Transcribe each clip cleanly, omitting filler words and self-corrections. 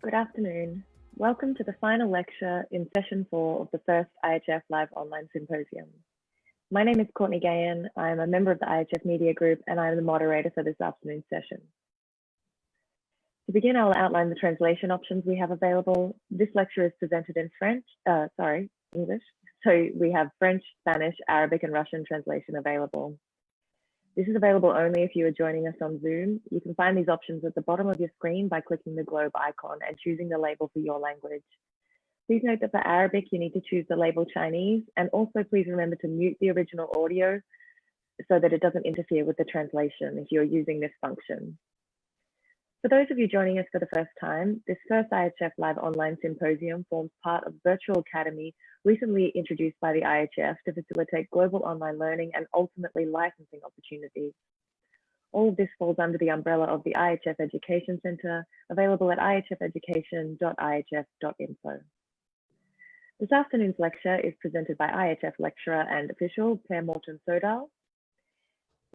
Good afternoon. Welcome to the final lecture in session 4 of the first IHF Live Online Symposium. My name is Courtney Gahan. I am a member of the IHF Media Group and I am the moderator for this afternoon's session. To begin, I'll outline the translation options we have available. This lecture is presented in English. So we have French, Spanish, Arabic, and Russian translation available. This is available only if you are joining us on Zoom. You can find these options at the bottom of your screen by clicking the globe icon and choosing the label for your language. Please note that for Arabic, you need to choose the label Chinese, and also please remember to mute the original audio so that it doesn't interfere with the translation if you're using this function. For those of you joining us for the first time, this first IHF Live Online Symposium forms part of Virtual Academy, recently introduced by the IHF to facilitate global online learning and ultimately licensing opportunities. All of this falls under the umbrella of the IHF Education Centre, available at ihfeducation.ihf.info. This afternoon's lecture is presented by IHF lecturer and official Morten Sodal.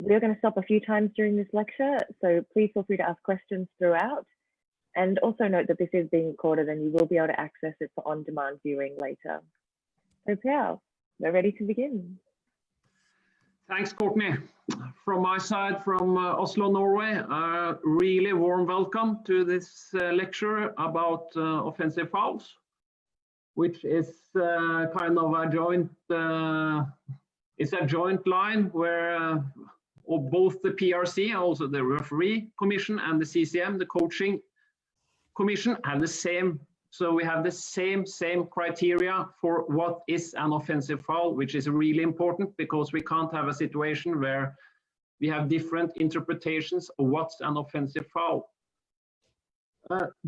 We are going to stop a few times during this lecture, so please feel free to ask questions throughout. And also note that this is being recorded and you will be able to access it for on-demand viewing later. So Pierre, we're ready to begin. Thanks, Courtney. From my side, from Oslo, Norway, a really warm welcome to this lecture about offensive fouls, which is kind of a joint, it's a joint line where both the PRC, also the referee commission, and the CCM, the coaching commission, have the same. So we have the same criteria for what is an offensive foul, which is really important because we can't have a situation where we have different interpretations of what's an offensive foul.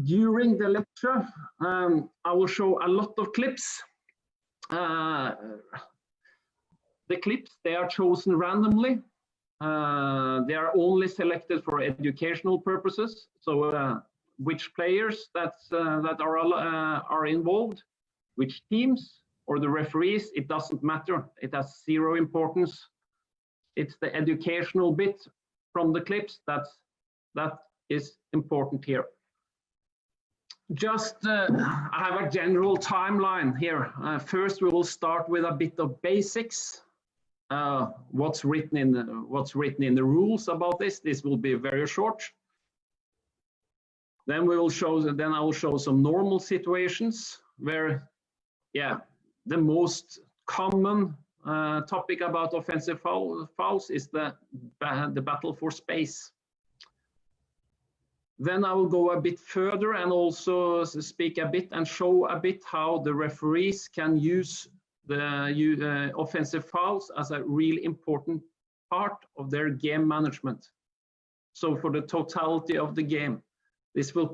During the lecture, I will show a lot of clips. The clips, they are chosen randomly. They are only selected for educational purposes. So which players that are involved, which teams or the referees, it doesn't matter. It has zero importance. It's the educational bit from the clips that is important here. Just I have a general timeline here. First, we will start with a bit of basics. What's written in the rules about this. This will be very short. Then I will show some normal situations where, yeah, the most common topic about offensive fouls is the battle for space. Then I will go a bit further and also speak a bit and show a bit how the referees can use the offensive fouls as a really important part of their game management. So for the totality of the game. This will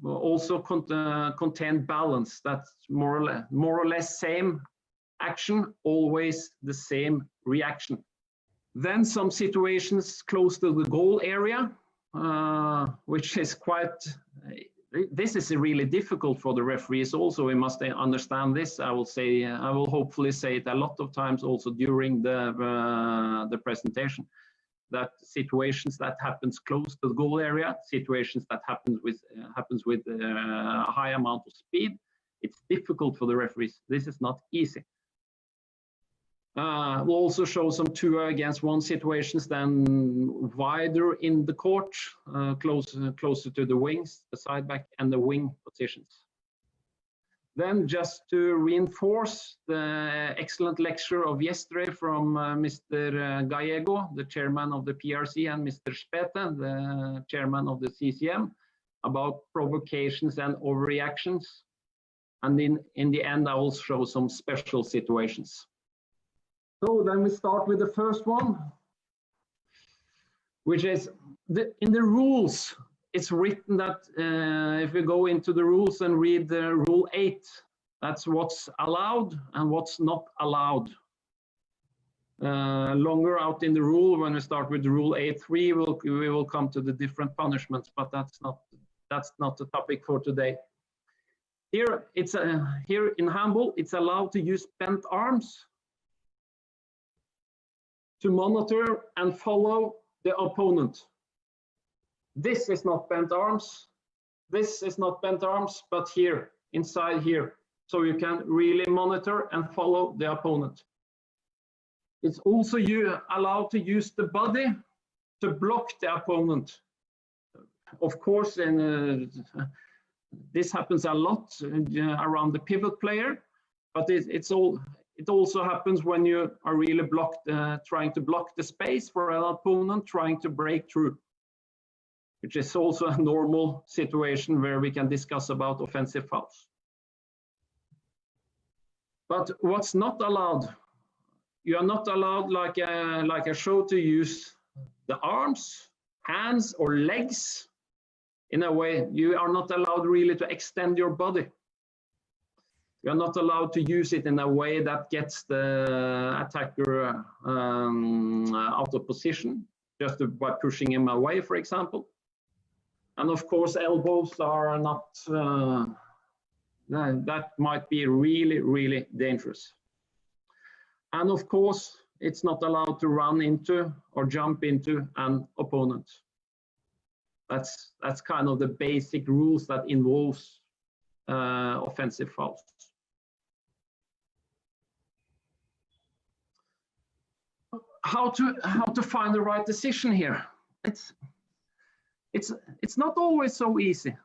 also contain balance. That's more or less same action, always the same reaction. Then some situations close to the goal area, which is quite, this is really difficult for the referees also. We must understand this. I will hopefully say it a lot of times also during the presentation. That situations that happens close to the goal area, situations that happens with a high amount of speed, it's difficult for the referees. This is not easy. We'll also show some 2-against-1 situations, then wider in the court, closer to the wings, the side back, and the wing positions. Then just to reinforce the excellent lecture of yesterday from Mr. Gallego, the chairman of the PRC, and Mr. Spete, the chairman of the CCM, about provocations and overreactions. And in the end, I will show some special situations. So then we start with the first one, which is in the rules. It's written that if we go into the rules and read the rule 8, that's what's allowed and what's not allowed. Longer out in the rule, when we start with rule 8.3, we will come to the different punishments, but that's not the topic for today. Here here in handball, it's allowed to use bent arms to monitor and follow the opponent. This is not bent arms. This is not bent arms, but here, inside here. So you can really monitor and follow the opponent. It's also allowed to use the body to block the opponent. Of course, this happens a lot around the pivot player, but it also happens when you are really trying to block the space for an opponent trying to break through, which is also a normal situation where we can discuss about offensive fouls. But what's not allowed, you are not allowed, like I showed, to use the arms, hands, or legs in a way. You are not allowed really to extend your body. You are not allowed to use it in a way that gets the attacker out of position, just by pushing him away, for example. And of course, elbows are not, that might be really, really dangerous. And of course, it's not allowed to run into or jump into an opponent. That's kind of the basic rules that involves offensive fouls. How to find the right decision here? It's not always so easy,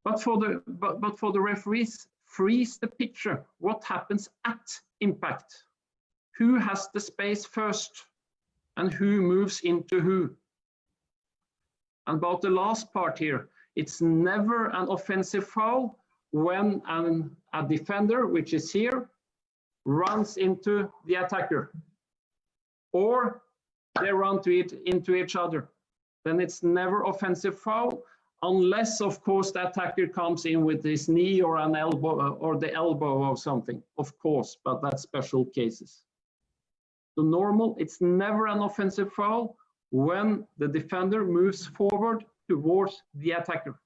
but for the referees, freeze the picture. What happens at impact? Who has the space first, and who moves into who? And about the last part here, it's never an offensive foul when a defender, which is here, runs into the attacker, or they run into each other. Then it's never offensive foul, unless, of course, the attacker comes in with his knee or an elbow or the elbow or something, of course, but that's special cases. So normal, it's never an offensive foul when the defender moves forward towards the attacker.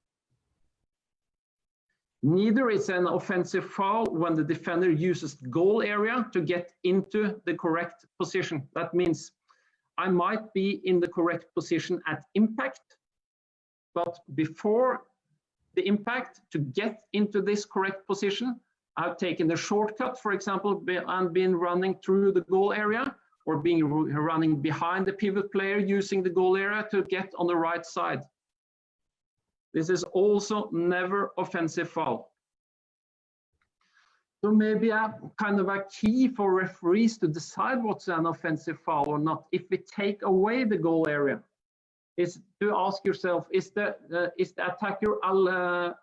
Neither is an offensive foul when the defender uses the goal area to get into the correct position. That means I might be in the correct position at impact, but before the impact, to get into this correct position, I've taken the shortcut, for example, and been running through the goal area, or running behind the pivot player using the goal area to get on the right side. This is also never offensive foul. So maybe a kind of a key for referees to decide what's an offensive foul or not, if we take away the goal area, is to ask yourself, is the attacker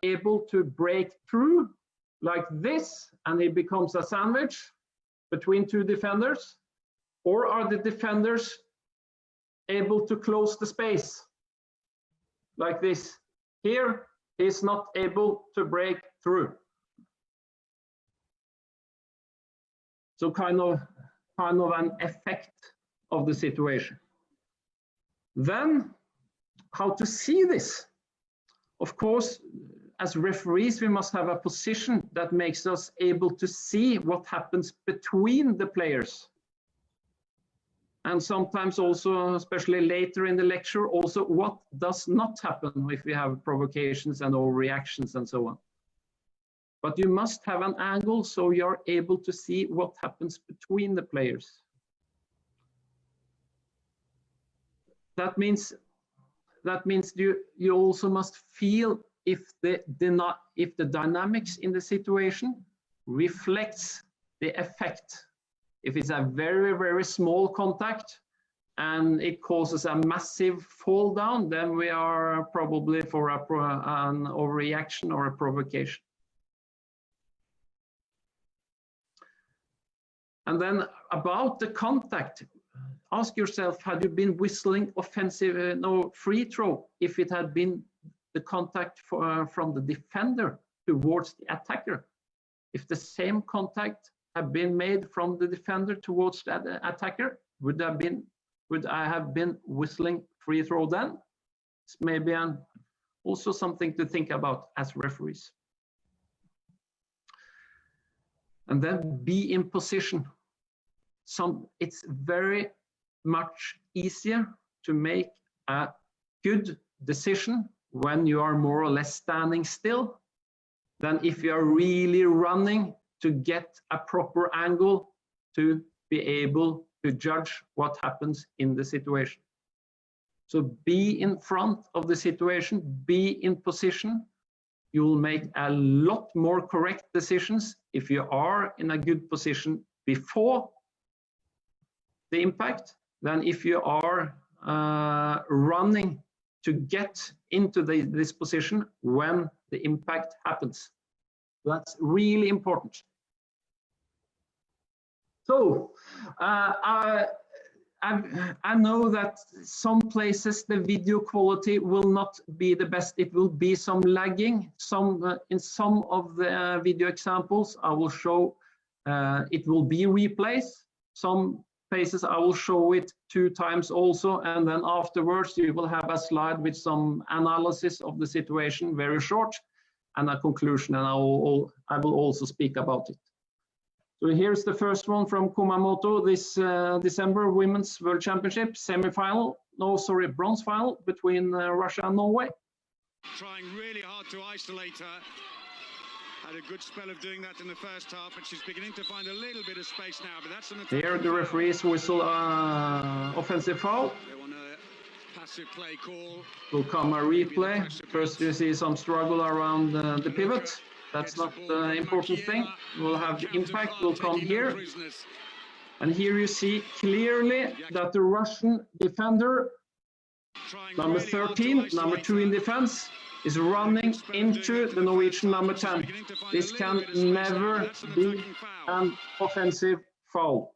able to break through like this, and it becomes a sandwich between two defenders? Or are the defenders able to close the space like this? Here, he's not able to break through. So kind of an effect of the situation. Then, how to see this? Of course, as referees, we must have a position that makes us able to see what happens between the players. And sometimes also, especially later in the lecture, also what does not happen if we have provocations and overreactions and so on. But you must have an angle so you're able to see what happens between the players. That means you also must feel if the dynamics in the situation reflects the effect. If it's a very, very small contact and it causes a massive fall down, then we are probably for an overreaction or a provocation. And then about the contact, ask yourself, had you been whistling offensive, no free throw, if it had been the contact from the defender towards the attacker? If the same contact had been made from the defender towards the attacker, would I have been whistling free throw then? It's maybe also something to think about as referees. And then be in position. It's very much easier to make a good decision when you are more or less standing still than if you are really running to get a proper angle to be able to judge what happens in the situation. So be in front of the situation, be in position. You will make a lot more correct decisions if you are in a good position before the impact than if you are running to get into this position when the impact happens. That's really important. So I know that some places the video quality will not be the best. It will be some lagging. In some of the video examples I will show it will be replays. Some places I will show it 2 times also, and then afterwards you will have a slide with some analysis of the situation, very short, and a conclusion, and I will also speak about it. So here's the first one from Kumamoto this December Women's World Championship semi-final, bronze final between Russia and Norway. Trying really hard to isolate her. Had a good spell of doing that in the first half, but she's beginning to find a little bit of space now. But that's an attack. Here the referees whistle offensive foul. They want a passive play call. Will come a replay. First you see some struggle around the pivot. That's not the important thing. We'll have the impact will come here. And here you see clearly that the Russian defender, number 13, number 2 in defense, is running into the Norwegian number 10. This can never be an offensive foul.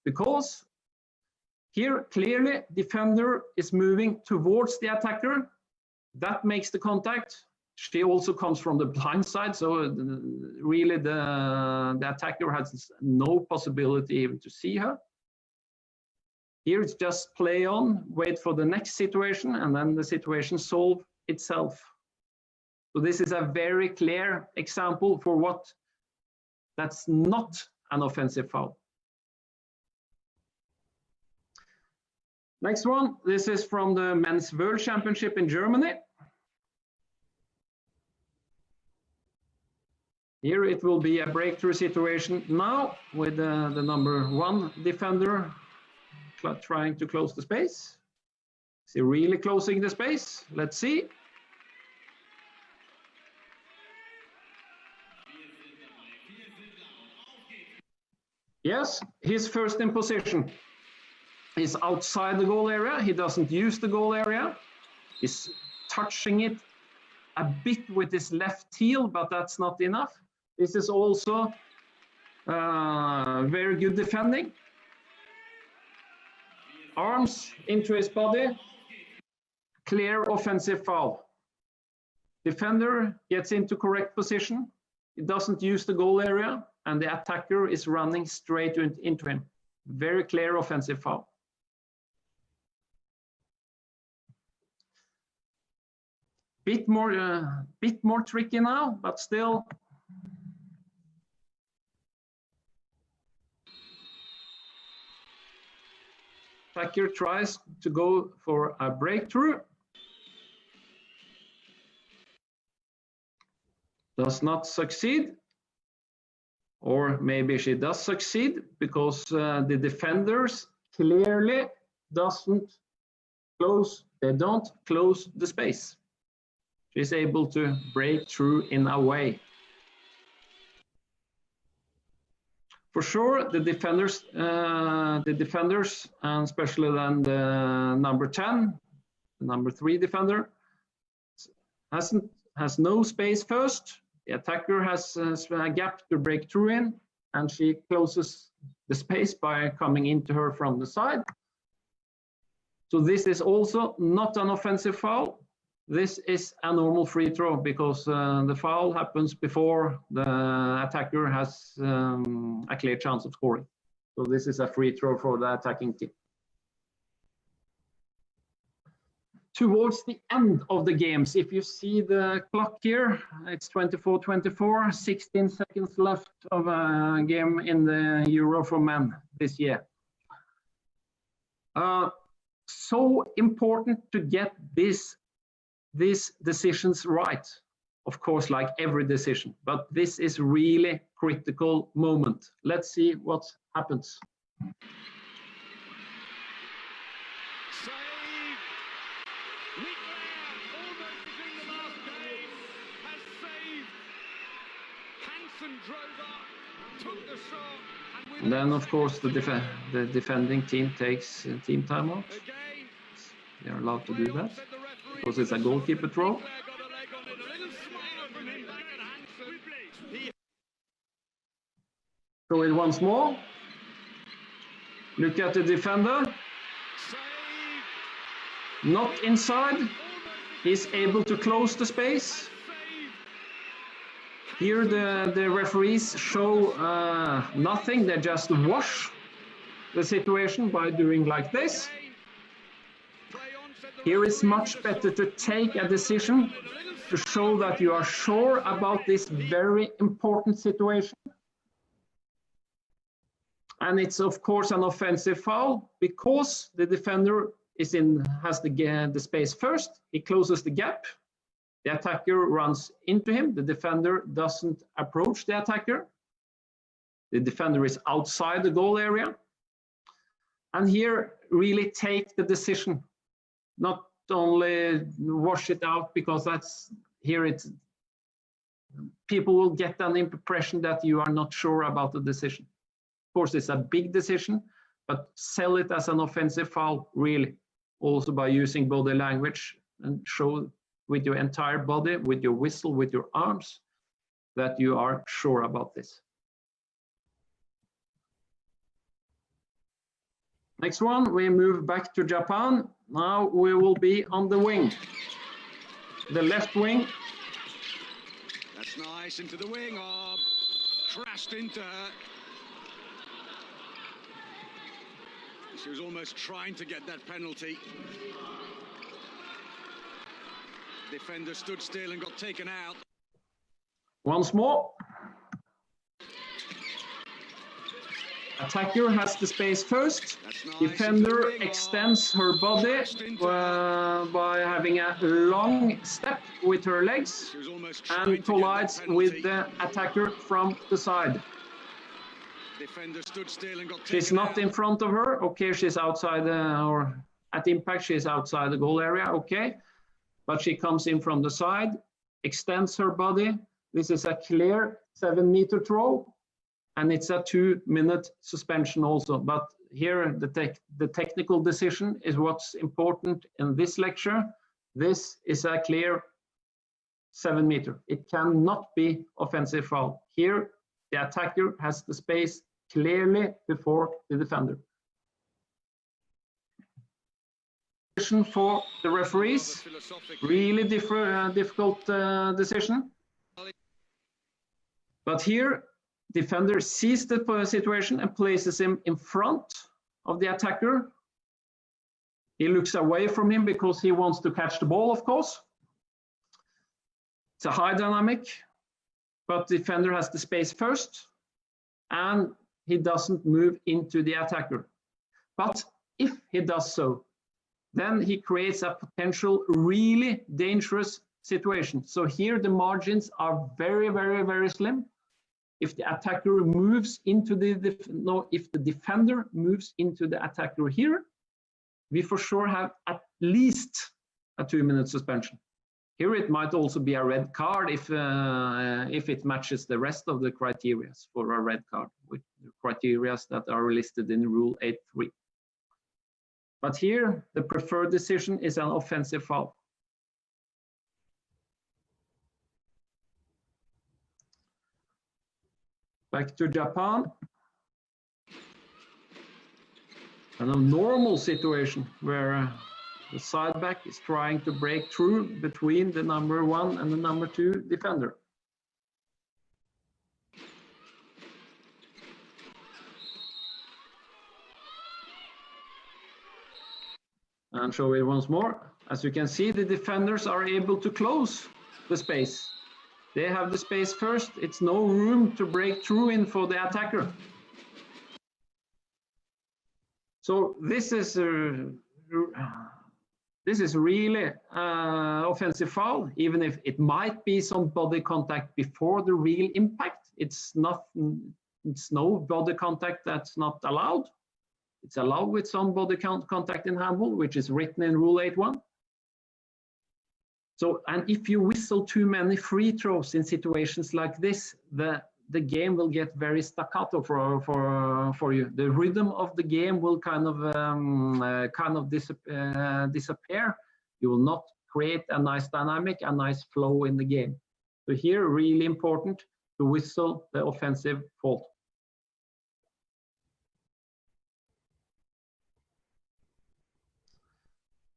Because here clearly defender is moving towards the attacker. That makes the contact. She also comes from the blind side, so really the attacker has no possibility even to see her. Here it's just play on, wait for the next situation, and then the situation solve itself. So this is a very clear example for what that's not an offensive foul. Next one, this is from the Men's World Championship in Germany. Here it will be a breakthrough situation now with the number 1 defender trying to close the space. Is he really closing the space? Let's see. Yes, he's first in position. He's outside the goal area. He doesn't use the goal area. He's touching it a bit with his left heel, but that's not enough. This is also very good defending. Arms into his body. Clear offensive foul. Defender gets into correct position. He doesn't use the goal area, and the attacker is running straight into him. Very clear offensive foul. Bit more tricky now, but still. Attacker tries to go for a breakthrough. Does not succeed. Or maybe she does succeed because the defenders clearly don't close the space. She's able to break through in a way. For sure, the defenders, and especially then the number 10, the number 3 defender, has no space first. The attacker has a gap to break through in, and she closes the space by coming into her from the side. So this is also not an offensive foul. This is a normal free throw because the foul happens before the attacker has a clear chance of scoring. So this is a free throw for the attacking team. Towards the end of the games, if you see the clock here, it's 24-24, 16 seconds left of a game in the Euro for men this year. so important to get these decisions right. Of course, like every decision, but this is really critical moment. Let's see what happens. And then, of course, the defending team takes team timeout. They are allowed to do that because it's a goalkeeper throw. Show it once more. Look at the defender. Not inside. He's able to close the space. Here the referees show nothing. They just wash the situation by doing like this. Here it's much better to take a decision to show that you are sure about this very important situation. And it's of course an offensive foul because the defender has the space first. He closes the gap. The attacker runs into him. The defender doesn't approach the attacker. The defender is outside the goal area. And here, really take the decision. Not only wash it out, because people will get an impression that you are not sure about the decision. Of course, it's a big decision, but sell it as an offensive foul, really. Also by using body language and show with your entire body, with your whistle, with your arms, that you are sure about this. Next one, we move back to Japan. Now we will be on the wing, the left wing. That's nice, into the wing, oh, crashed into her. She was almost trying to get that penalty. Defender stood still and got taken out. Once more. Attacker has the space first. Nice. Defender extends her body by having a long step with her legs and collides with the attacker from the side. Defender stood still and got she's not in front of her. Okay, she's outside or at impact, she's outside the goal area. Okay, but she comes in from the side, extends her body. This is a clear 7-meter throw, and it's a 2-minute suspension also. But here, the technical decision is what's important in this lecture. This is a clear 7-meter. It cannot be offensive foul. Here, the attacker has the space clearly before the defender. For the referees, really difficult decision. But here, defender sees the situation and places him in front of the attacker. He looks away from him because he wants to catch the ball, of course. It's a high dynamic, but the defender has the space first, and he doesn't move into the attacker. But if he does so, then he creates a potential really dangerous situation. So here the margins are very, very, very slim. If the attacker moves into if the defender moves into the attacker here, we for sure have at least a 2-minute suspension. Here it might also be a red card if it matches the rest of the criteria for a red card, with the criteria that are listed in Rule 8.3. But here, the preferred decision is an offensive foul. Back to Japan. And a normal situation where the side back is trying to break through between the number 1 and the number 2 defender. And show it once more. As you can see, the defenders are able to close the space. They have the space first. It's no room to break through in for the attacker. So this is this is really offensive foul, even if it might be some body contact before the real impact. It's no body contact that's not allowed. It's allowed with some body contact in handball, which is written in Rule 8.1. So, and if you whistle too many free throws in situations like this, the game will get very staccato for you. The rhythm of the game will kind of disappear. You will not create a nice dynamic, a nice flow in the game. So here, really important to whistle the offensive fault.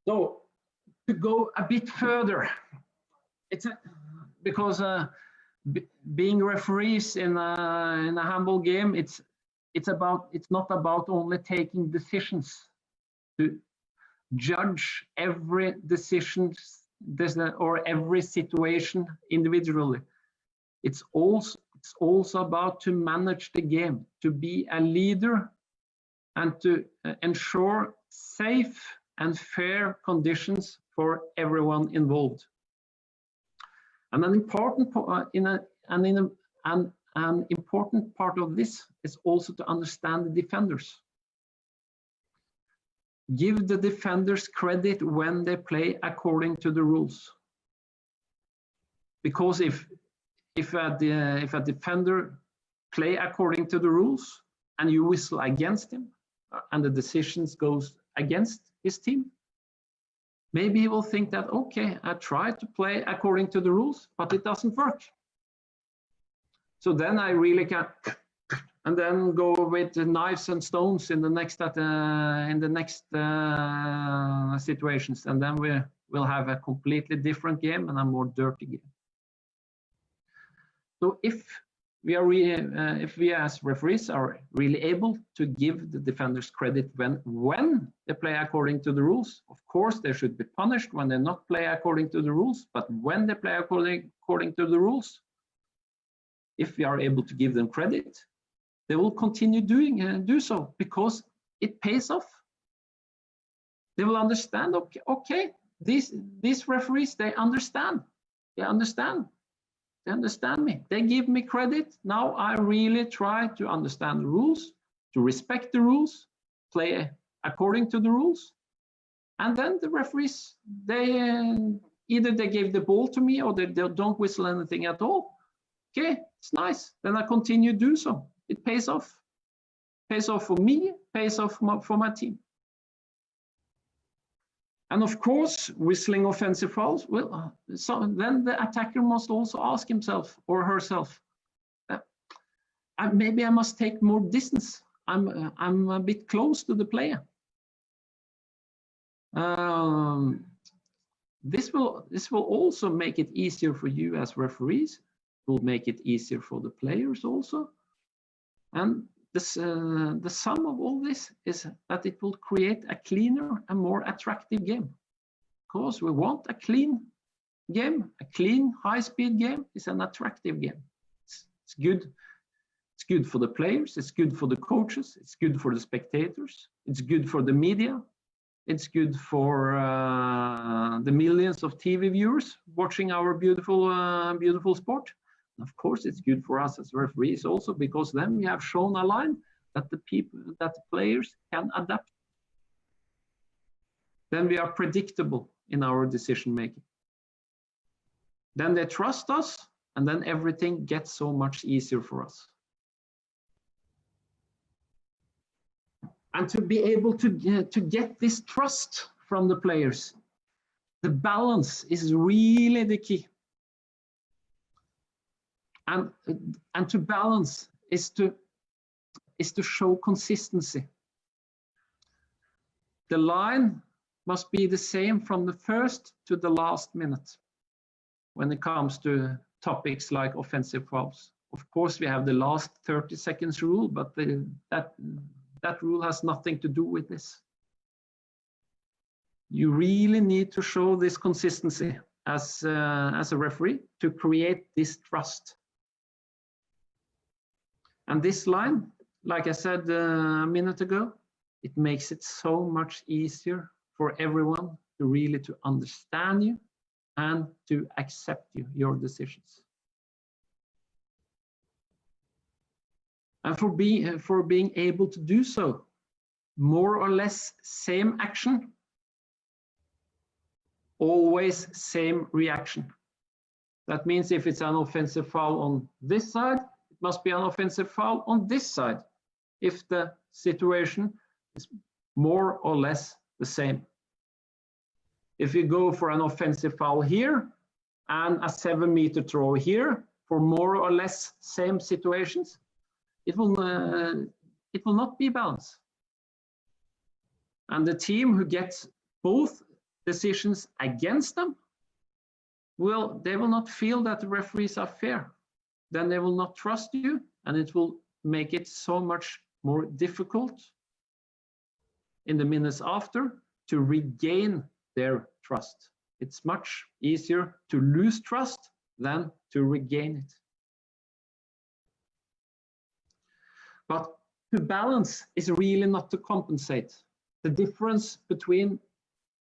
So to go a bit further, because being referees in a handball game, it's not about only taking decisions, to judge every decision or every situation individually. It's also about to manage the game, to be a leader, and to ensure safe and fair conditions for everyone involved. And an important part of this is also to understand the defenders. Give the defenders credit when they play according to the rules. Because if a defender play according to the rules and you whistle against him and the decisions goes against his team, maybe he will think that, okay, I tried to play according to the rules, but it doesn't work. So then I really can, and then go with the knives and stones in the next situations, and then we'll have a completely different game and a more dirty game. So if we as referees are really able to give the defenders credit when they play according to the rules, of course they should be punished when they not play according to the rules, but when they play according to the rules, if we are able to give them credit, they will continue do so, because it pays off. They will understand, okay, these referees, they understand me. They give me credit. Now I really try to understand the rules, to respect the rules, play according to the rules. And then the referees, either they gave the ball to me or they don't whistle anything at all. Okay, it's nice. Then I continue to do so. It pays off. Pays off for me, pays off for my team. And of course, whistling offensive fouls, well, so then the attacker must also ask himself or herself, maybe I must take more distance. I'm a bit close to the player. This will also make it easier for you as referees. It will make it easier for the players also. And the sum of all this is that it will create a cleaner and more attractive game. Because we want a clean game, a clean, high-speed game is an attractive game. It's good. It's good for the players. It's good for the coaches. It's good for the spectators. It's good for the media. It's good for the millions of TV viewers watching our beautiful sport. Of course, it's good for us as referees also, because then we have shown a line that the players can adapt. Then we are predictable in our decision making. Then they trust us, and then everything gets so much easier for us. And to be able to get this trust from the players, the balance is really the key. And to balance is to show consistency. The line must be the same from the first to the last minute when it comes to topics like offensive fouls. Of course, we have the last 30 seconds rule, but that rule has nothing to do with this. You really need to show this consistency as a referee to create this trust. And this line, like I said a minute ago, it makes it so much easier for everyone to really to understand you and to accept your decisions. And for being able to do so, more or less same action, always same reaction. That means if it's an offensive foul on this side, it must be an offensive foul on this side, if the situation is more or less the same. If you go for an offensive foul here and a 7-meter throw here for more or less same situations, it will not be balanced. And the team who gets both decisions against them, they will not feel that the referees are fair. Then they will not trust you, and it will make it so much more difficult in the minutes after to regain their trust. It's much easier to lose trust than to regain it. But to balance is really not to compensate. The difference between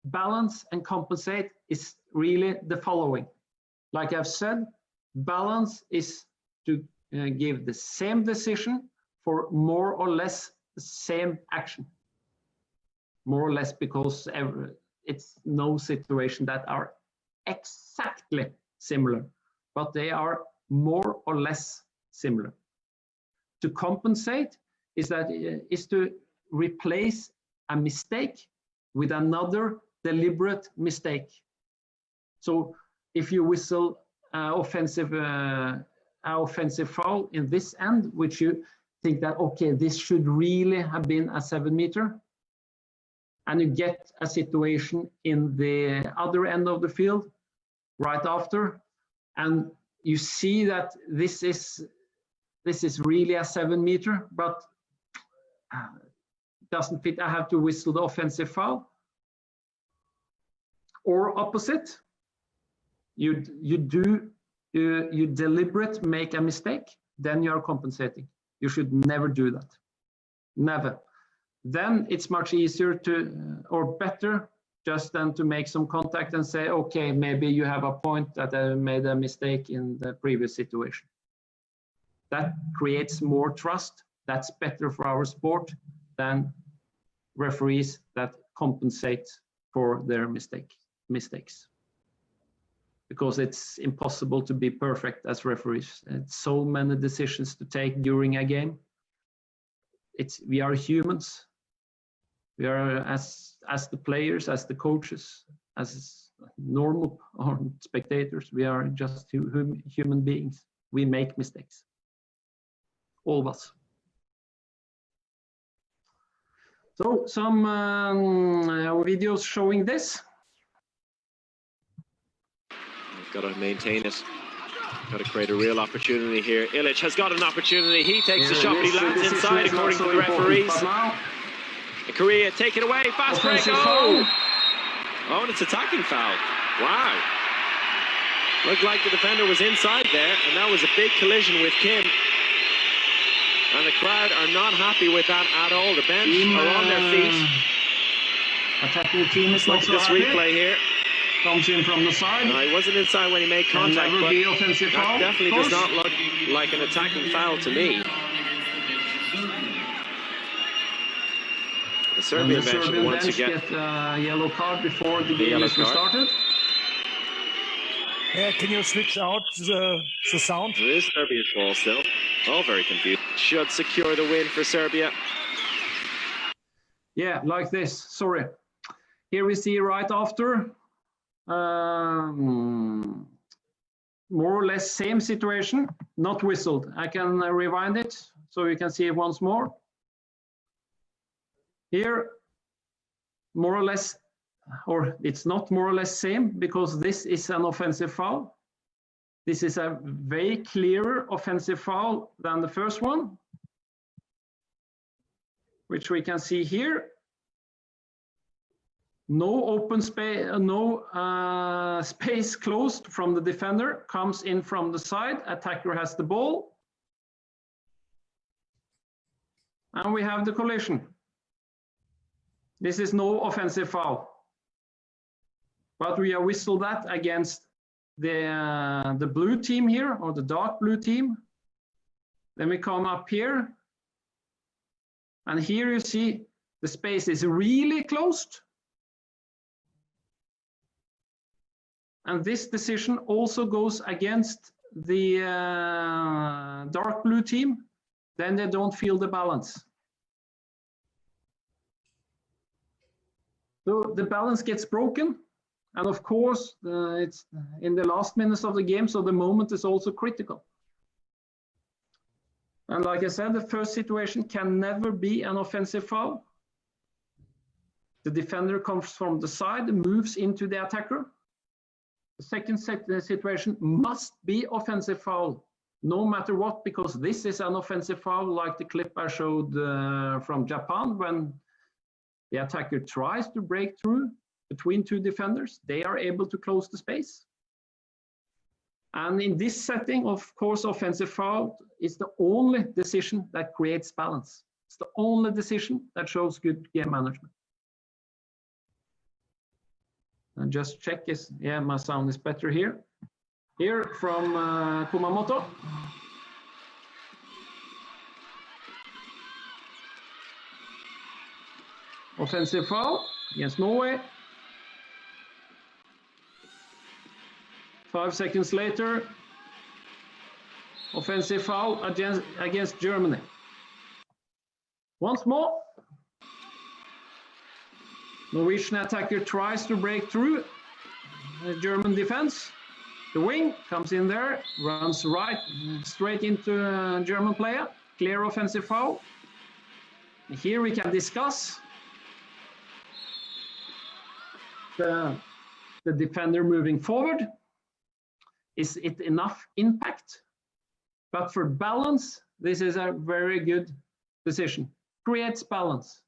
balance and compensate is really the following. Like I've said, balance is to give the same decision for more or less the same action. More or less because it's no situation that are exactly similar, but they are more or less similar. To compensate is to replace a mistake with another deliberate mistake. So if you whistle offensive foul in this end, which you think that, okay, this should really have been a 7-meter, and you get a situation in the other end of the field right after, and you see that this is really a 7-meter, but doesn't fit, I have to whistle the offensive foul. Or opposite, you deliberate make a mistake, then you are compensating. You should never do that, never. Then it's much easier to, or better, just than to make some contact and say, okay, maybe you have a point that I made a mistake in the previous situation. That creates more trust. That's better for our sport than referees that compensate for their mistakes. Because it's impossible to be perfect as referees. It's so many decisions to take during a game. We are humans. We are as the players, as the coaches, as normal spectators. We are just human beings. We make mistakes. All of us. So some videos showing this. Got to maintain it. Got to create a real opportunity here. Ilic has got an opportunity. He takes the shot, but he lands inside, according to the referees. And Korea take it away. Fast break. Oh, and it's attacking foul. Wow. Looked like the defender was inside there, and that was a big collision with Kim. And the crowd are not happy with that at all. The bench are on their feet. Attacking team is not so this happy. replay here. Comes in from the side. No, he wasn't inside when he made contact, but be offensive that foul, definitely does not look like an attacking foul to me. The Serbian bench wants to get a yellow card before the game is started. Yeah, can you switch out the sound? It is Serbia's ball still. All very confused. Should secure the win for Serbia. Yeah, like this. Sorry. Here we see right after. More or less same situation, not whistled. I can rewind it so you can see it once more. Here, more or less, or it's not more or less same, because this is an offensive foul. This is a way clearer offensive foul than the first one, which we can see here. No open space, no space closed from the defender, comes in from the side, attacker has the ball. And we have the collision. This is no offensive foul. but we have whistled that against the blue team here, or the dark blue team. Then we come up here, and here you see the space is really closed. And this decision also goes against the dark blue team. Then they don't feel the balance. So the balance gets broken. And of course, it's in the last minutes of the game, so the moment is also critical. And like I said, the first situation can never be an offensive foul. The defender comes from the side and moves into the attacker. The second situation must be offensive foul, no matter what, because this is an offensive foul, like the clip I showed from Japan, when the attacker tries to break through between two defenders, they are able to close the space. And in this setting, of course, offensive foul is the only decision that creates balance. It's the only decision that shows good game management. And just check is, yeah, my sound is better here. Here from Kumamoto. Offensive foul against Norway. 5 seconds later, offensive foul against Germany. Once more, Norwegian attacker tries to break through the German defense. The wing comes in there, runs right, straight into a German player. Clear offensive foul. Here we can discuss the defender moving forward. Is it enough impact? But for balance, this is a very good decision. Creates balance.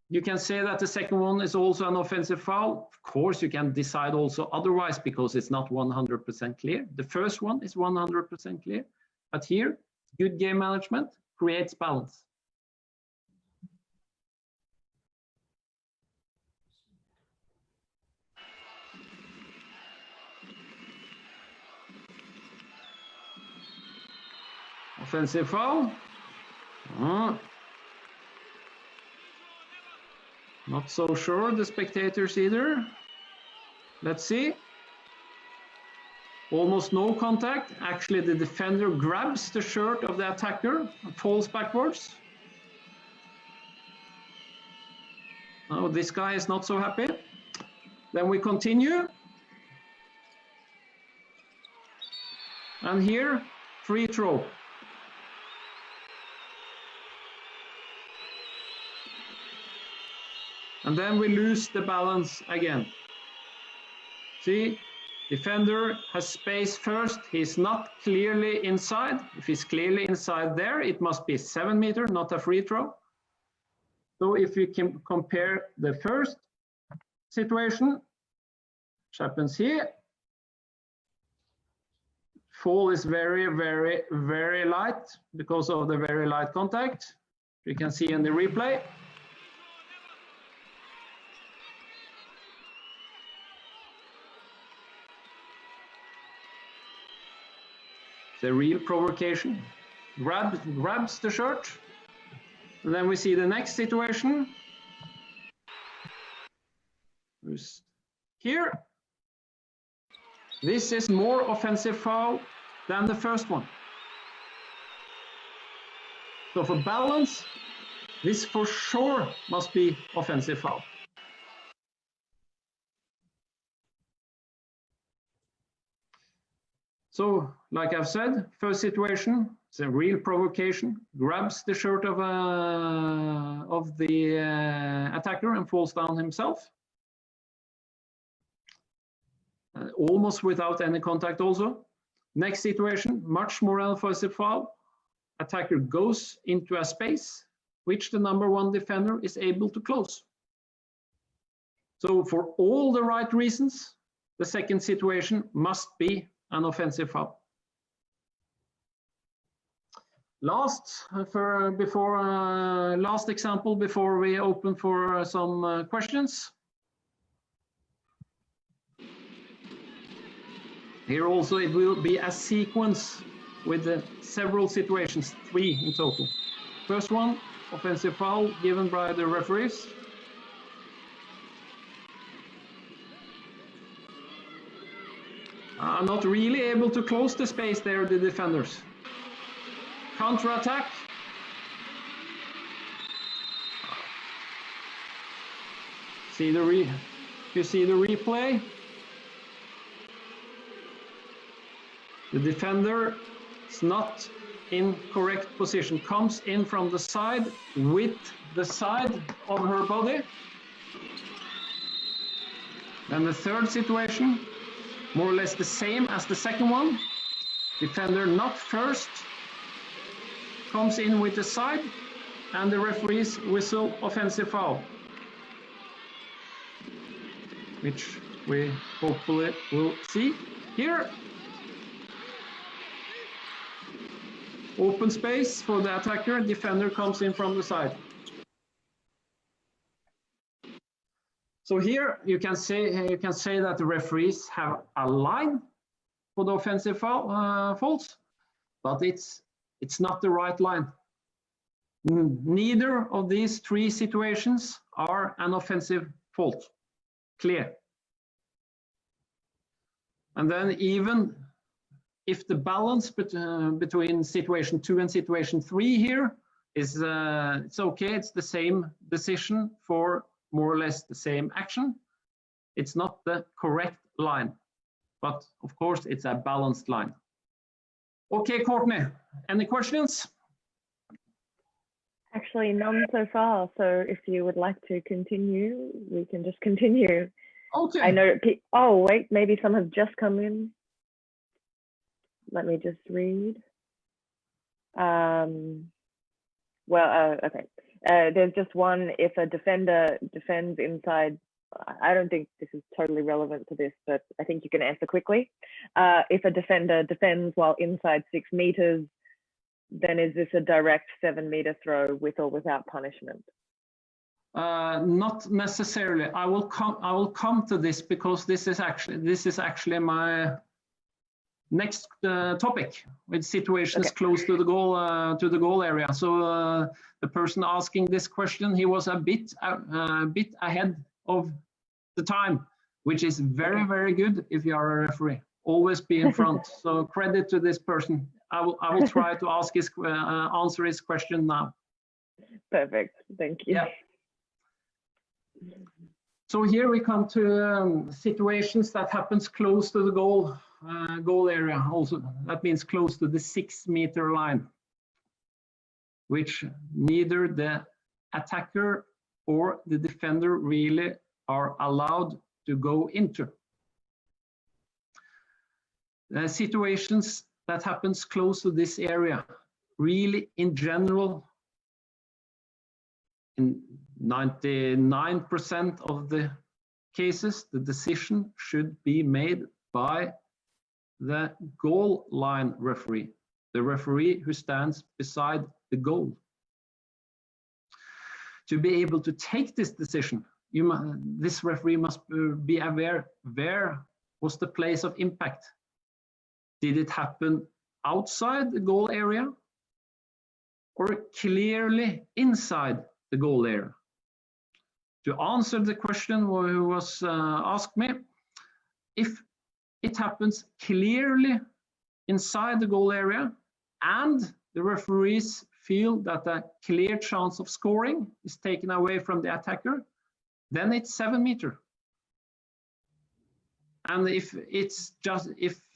You can say that the second one is also an offensive foul. Of course, you can decide also otherwise because it's not 100% clear. The first one is 100% clear. But here, good game management creates balance. Offensive foul. Not so sure, the spectators either. Let's see. Almost no contact. Actually, the defender grabs the shirt of the attacker and falls backwards. Oh, this guy is not so happy. Then we continue. And here, free throw. And then we lose the balance again. See, defender has space first. He's not clearly inside. If he's clearly inside there, it must be 7 meters, not a free throw. So if you can compare the first situation, which happens here, fall is very, very, very light because of the very light contact. You can see in the replay. The real provocation, grabs the shirt. And then we see the next situation. Here. This is more offensive foul than the first one. So for balance, this for sure must be offensive foul. So, like I've said, first situation, it's a real provocation, grabs the shirt of the attacker and falls down himself. Almost without any contact also. Next situation, much more offensive foul. Attacker goes into a space, which the #1 defender is able to close. So for all the right reasons, the second situation must be an offensive foul. Last example before we open for some questions. Here also it will be a sequence with several situations, 3 in total. First one, offensive foul given by the referees. Not really able to close the space there, the defenders. Counter-attack. You see the replay. The defender is not in correct position, comes in from the side with the side of her body. And the third situation, more or less the same as the second one. Defender not first, comes in with the side, and the referees whistle offensive foul, which we hopefully will see here. Open space for the attacker, defender comes in from the side. So here you can say that the referees have a line for the offensive faults, but it's not the right line. Neither of these 3 situations are an offensive fault. Clear. And then even if the balance between situation 2 and situation 3 here is it's okay, it's the same decision for more or less the same action. It's not the correct line, but of course it's a balanced line. Okay, Courtney, any questions? Actually, none so far. So if you would like to continue, we can just continue. Okay. I know. Oh, wait, maybe some have just come in. Let me just read. Okay. There's just one. If a defender defends inside, I don't think this is totally relevant to this, but I think you can answer quickly. If a defender defends while inside 6 meters, then is this a direct 7-meter throw with or without punishment? Not necessarily. I will come to this because this is actually my next topic with situations close to the goal area. So the person asking this question, he was a bit ahead of the time, which is very, very good if you are a referee. Always be in front. So credit to this person. I will try to answer his question now. Perfect. Thank you. Yeah. So here we come to situations that happens close to the goal area. Also, that means close to the 6-meter line, which neither the attacker or the defender really are allowed to go into. Situations that happens close to this area, really in general, in 99% of the cases, the decision should be made by the goal line referee, the referee who stands beside the goal. To be able to take this decision, this referee must be aware where was the place of impact. Did it happen outside the goal area or clearly inside the goal area? To answer the question who was asked me, if it happens clearly inside the goal area and the referees feel that a clear chance of scoring is taken away from the attacker, then it's 7 meter. And if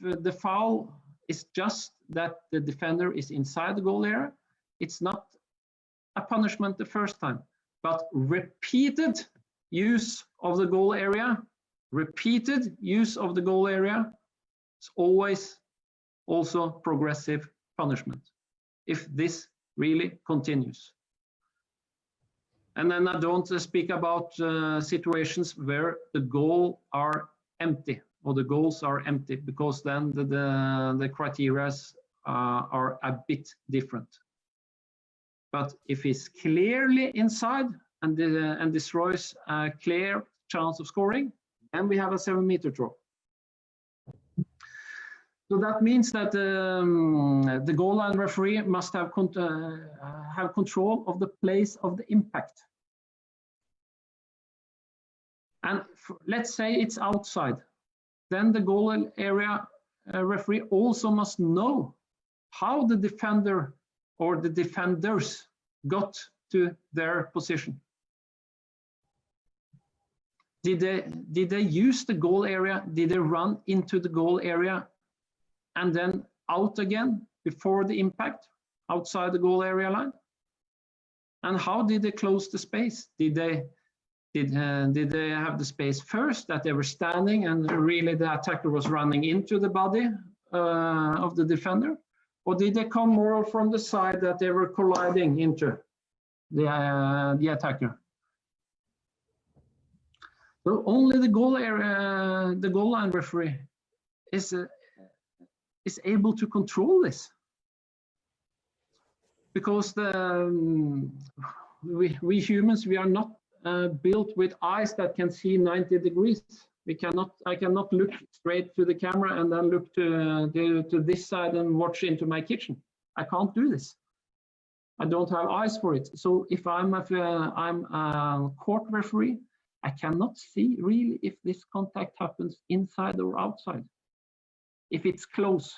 the foul is just that the defender is inside the goal area, it's not a punishment the first time, but repeated use of the goal area, is always also progressive punishment if this really continues. And then I don't speak about situations where the goals are empty, because then the criteria are a bit different. But if it's clearly inside and destroys a clear chance of scoring, then we have a 7 meter throw. So that means that the goal line referee must have control of the place of the impact. And let's say it's outside. Then the goal area referee also must know how the defender or the defenders got to their position. Did they use the goal area? Did they run into the goal area and then out again before the impact outside the goal area line? And how did they close the space? Did they have the space first, that they were standing and really the attacker was running into the body of the defender? Or did they come more from the side, that they were colliding into the attacker? So only the goal area, the goal line referee is able to control this, because we humans, we are not built with eyes that can see 90 degrees. I cannot look straight to the camera and then look to this side and watch into my kitchen. I can't do this. I don't have eyes for it. So if I'm a court referee, I cannot see really if this contact happens inside or outside. If it's close,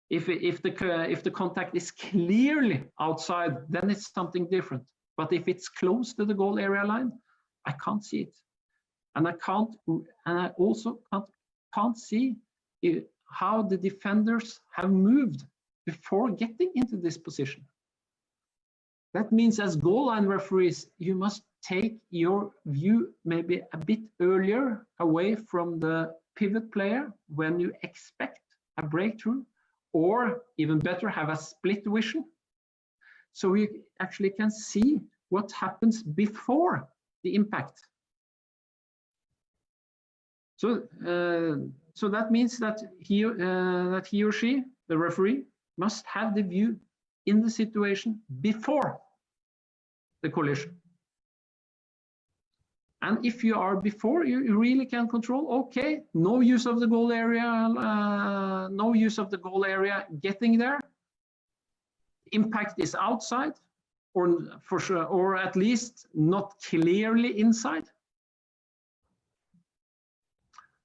if the contact is clearly outside, then it's something different. But if it's close to the goal area line, I can't see it, and I also can't see how the defenders have moved before getting into this position. That means, as goal line referees, you must take your view maybe a bit earlier away from the pivot player when you expect a breakthrough, or even better, have a split vision, so we actually can see what happens before the impact. So that means that he or she, the referee, must have the view in the situation before the collision. And if you are before, you really can control, okay, no use of the goal area, getting there. Impact is outside, or for sure, or at least not clearly inside.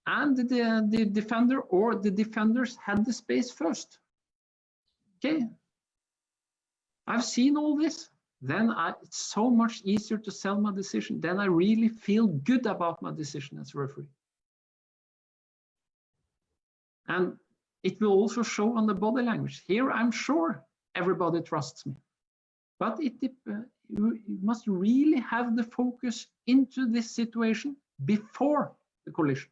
And the defender or the defenders had the space first. Okay, I've seen all this. Then it's so much easier to sell my decision. Then I really feel good about my decision as a referee. And it will also show on the body language. Here, I'm sure everybody trusts me. But you must really have the focus into this situation before the collision.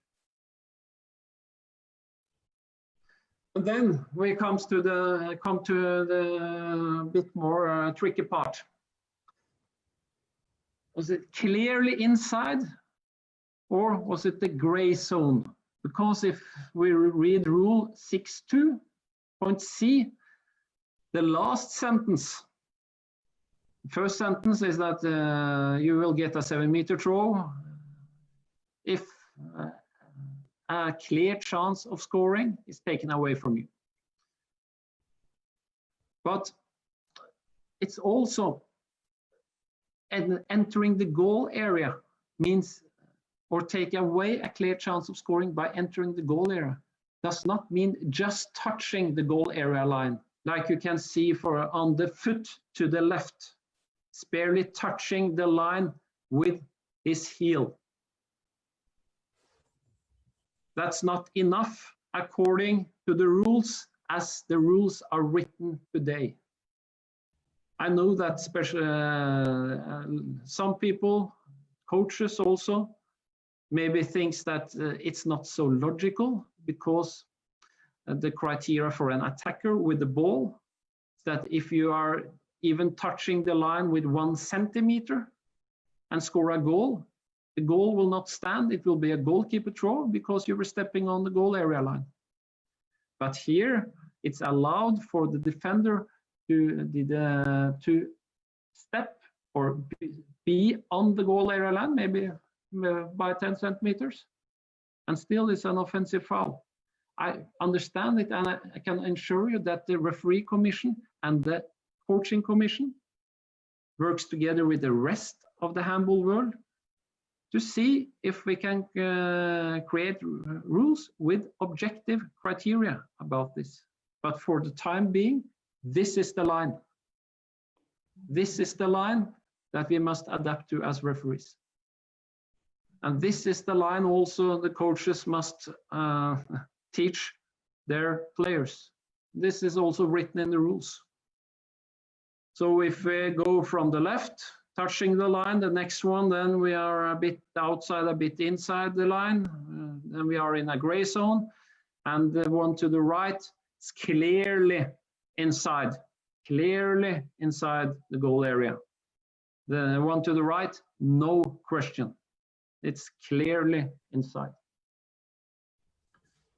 And then we come to the bit more tricky part. Was it clearly inside, or was it the gray zone? Because if we read rule 6.2.c, the last sentence, first sentence is that you will get a 7-meter throw if a clear chance of scoring is taken away from you. But it's also entering the goal area means, or take away a clear chance of scoring by entering the goal area, does not mean just touching the goal area line, like you can see on the foot to the left. It's barely touching the line with his heel. That's not enough according to the rules as the rules are written today. I know that some people, coaches also, maybe thinks that it's not so logical, because the criteria for an attacker with the ball is that if you are even touching the line with 1 centimeter and score a goal, the goal will not stand. It will be a goalkeeper throw because you were stepping on the goal area line. But here it's allowed for the defender to step or be on the goal area line, maybe by 10 centimeters, and still it's an offensive foul. I understand it, and I can assure you that the referee commission and the coaching commission works together with the rest of the handball world to see if we can create rules with objective criteria about this. But for the time being, this is the line. This is the line that we must adapt to as referees. And this is the line also the coaches must teach their players. This is also written in the rules. So if we go from the left, touching the line, the next one, then we are a bit outside, a bit inside the line, then we are in a gray zone, and the one to the right is clearly inside the goal area. The one to the right, no question. It's clearly inside.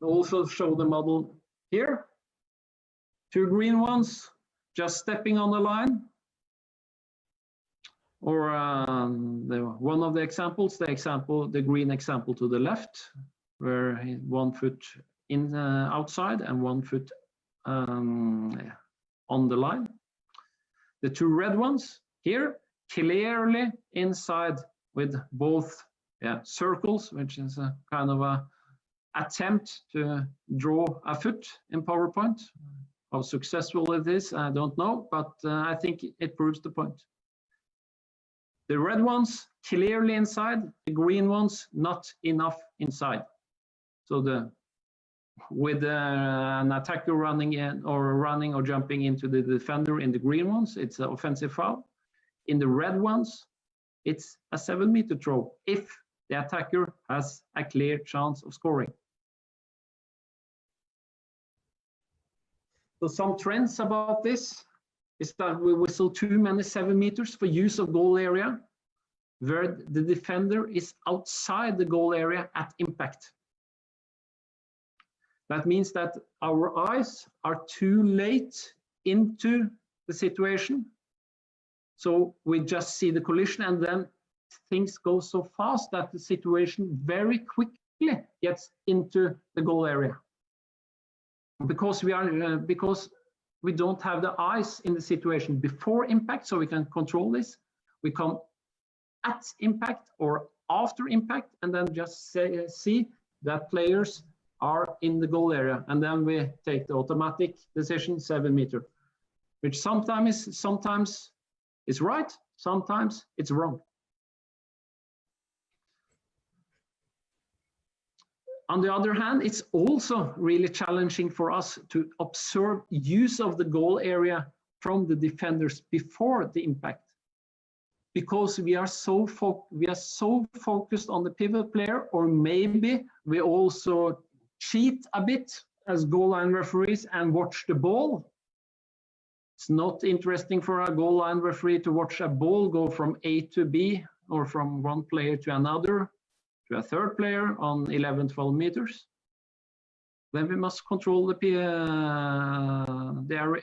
I'll also show the model here. 2 green ones, just stepping on the line. Or one of the examples, the green example to the left, where 1 foot in outside and 1 foot on the line. The 2 red ones here, clearly inside with both circles, which is a kind of a attempt to draw a foot in PowerPoint. How successful it is, I don't know, but I think it proves the point. The red ones clearly inside, the green ones not enough inside. So with an attacker running in or jumping into the defender in the green ones, it's an offensive foul. In the red ones, it's a 7-meter throw if the attacker has a clear chance of scoring. So some trends about this is that we whistle too many 7 meters for use of goal area, where the defender is outside the goal area at impact. That means that our eyes are too late into the situation. So we just see the collision, and then things go so fast that the situation very quickly gets into the goal area. Because we don't have the eyes in the situation before impact, so we can control this. We come at impact or after impact, and then just see that players are in the goal area, and then we take the automatic decision 7 meter, which sometimes is right, sometimes it's wrong. On the other hand, it's also really challenging for us to observe use of the goal area from the defenders before the impact, because we are so focused on the pivot player, or maybe we also cheat a bit as goal line referees and watch the ball. It's not interesting for a goal line referee to watch a ball go from A to B, or from one player to another, to a third player on 11, 12 meters. Then we must control the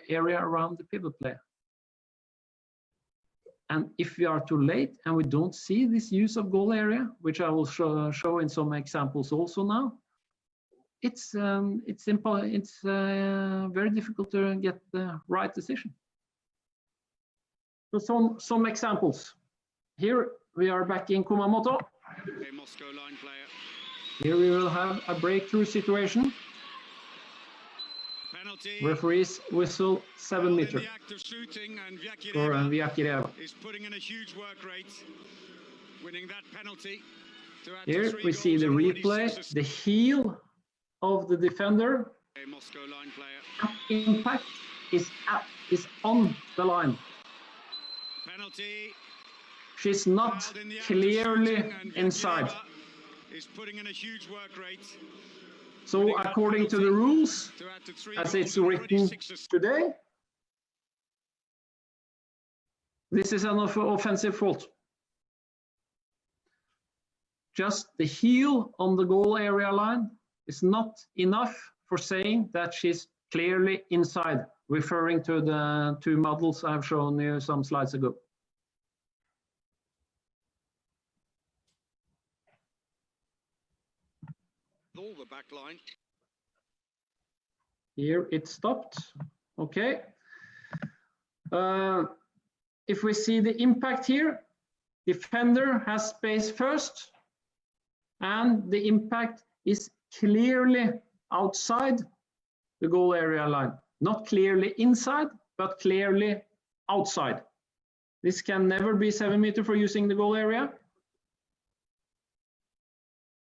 area around the pivot player. And if we are too late and we don't see this use of goal area, which I will show in some examples also now, it's very difficult to get the right decision. So some examples. Here we are back in Kumamoto. A Moscow line player. Here we will have a breakthrough situation. Penalty. Referees whistle 7 meter. For Vyakireva. Is putting in a huge work rate, winning that penalty. Here we see the replay, the heel of the defender. A Moscow line player. Impact is on the line. Penalty. She's not clearly inside. Is putting in a huge work rate. So according to the rules, as it's written today, this is an offensive fault. Just the heel on the goal area line is not enough for saying that she's clearly inside, referring to the 2 models I've shown you some slides ago. All the back line. Here it stopped. Okay. If we see the impact here, defender has space first, and the impact is clearly outside the goal area line. Not clearly inside, but clearly outside. This can never be 7 meters for using the goal area.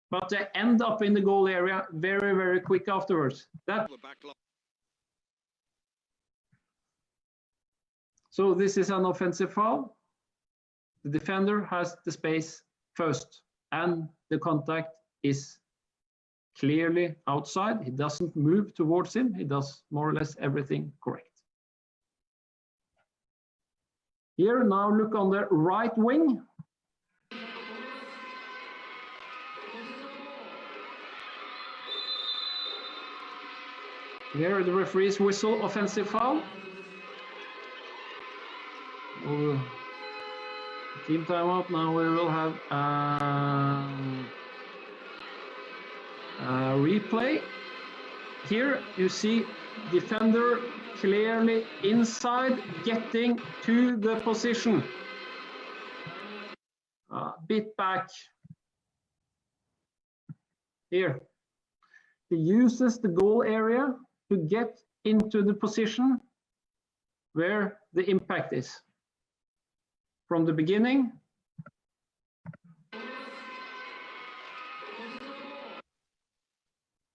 But they end up in the goal area very, very quick afterwards. So this is an offensive foul. The defender has the space first, and the contact is clearly outside. He doesn't move towards him. He does more or less everything correct. Here, now look on the right wing. Here the referee's whistle, offensive foul. Team timeout. Now we will have a replay. Here you see defender clearly inside, getting to the position. A bit back. Here. He uses the goal area to get into the position where the impact is. From the beginning,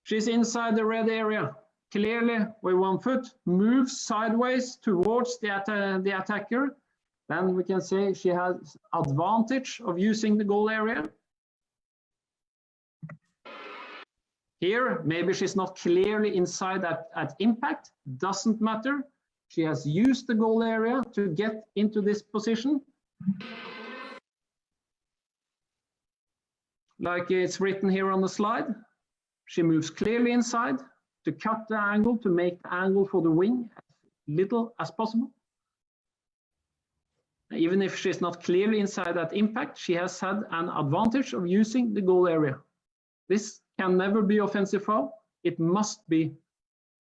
she's inside the red area, clearly with 1 foot, moves sideways towards the attacker. Then we can say she has advantage of using the goal area. Here, maybe she's not clearly inside at impact, doesn't matter. She has used the goal area to get into this position. Like it's written here on the slide, she moves clearly inside to cut the angle, to make the angle for the wing as little as possible. Even if she's not clearly inside that impact, she has had an advantage of using the goal area. This can never be offensive foul. It must be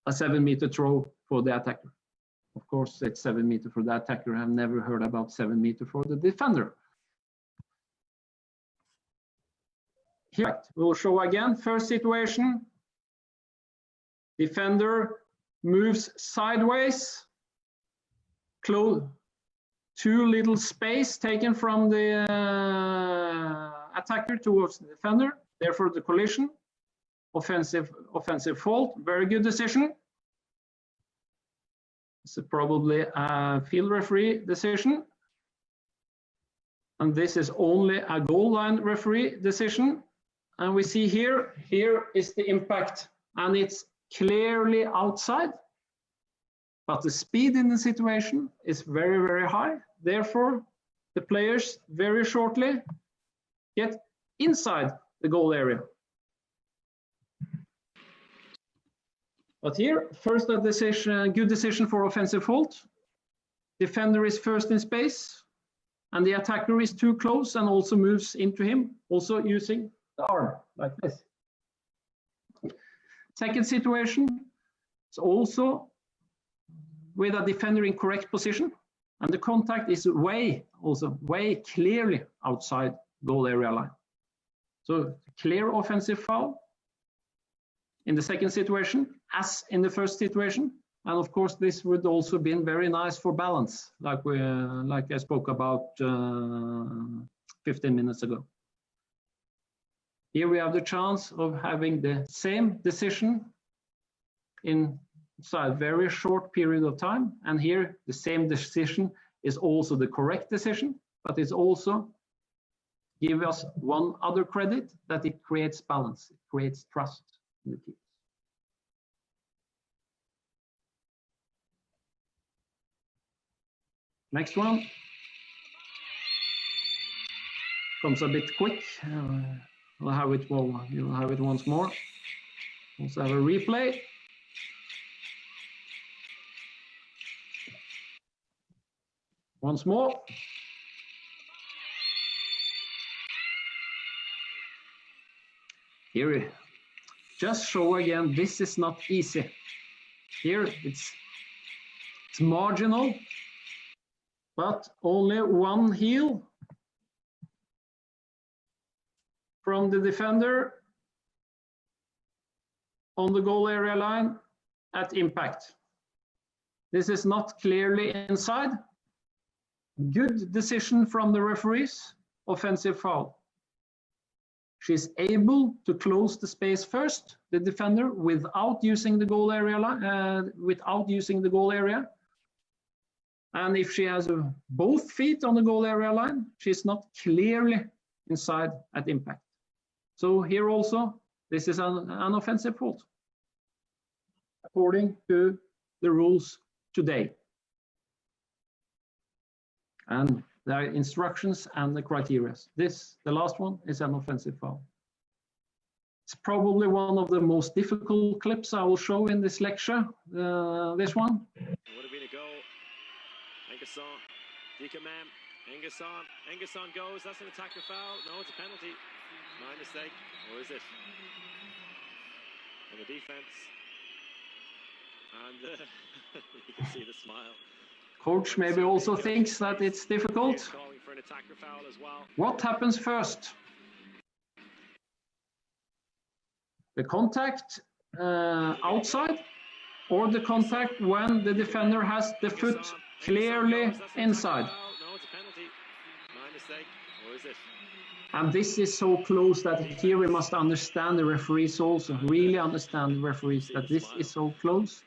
a 7 meter throw for the attacker. Of course, it's 7 meter for the attacker. I've never heard about 7 meter for the defender. Here, we'll show again. First situation, defender moves sideways, close, too little space taken from the attacker towards the defender, therefore the collision. Offensive fault, very good decision. It's probably a field referee decision. And this is only a goal line referee decision. And we see here is the impact, and it's clearly outside. But the speed in the situation is very, very high. Therefore, the players very shortly get inside the goal area. But here, first a decision, good decision for offensive fault. Defender is first in space, and the attacker is too close and also moves into him, also using the arm like this. Second situation is also with a defender in correct position, and the contact is way clearly outside goal area line. So clear offensive foul in the second situation, as in the first situation, and of course this would also been very nice for balance, like I spoke about 15 minutes ago. Here we have the chance of having the same decision inside a very short period of time, and here the same decision is also the correct decision, but it's also give us one other credit, that it creates balance, it creates trust in the teams. Next one comes a bit quick. We'll have it. Well, you'll have it once more. Also have a replay. Once more. Here, just show again. This is not easy. Here it's marginal, but only one heel from the defender on the goal area line at impact. This is not clearly inside. Good decision from the referees, offensive foul. She's able to close the space first, the defender, without using the goal area And if she has both feet on the goal area line, she's not clearly inside at impact. So here also, this is an offensive fault, according to the rules today. And there are instructions and the criteria. This, the last one, is an offensive foul. It's probably one of the most difficult clips I will show in this lecture, this one. Would have been a goal. Engesson, Dikemem, Engesson goes, that's an attacker foul. No, it's a penalty. My mistake, or is it? And the defense. And you can see the smile. Coach maybe also thinks that it's difficult. Calling for an attacker foul as well. What happens first? The contact outside, or the contact when the defender has the foot clearly inside? No, it's a penalty. My mistake, or is it? And this is so close that here we must understand the referees also, really understand the referees, that this is so close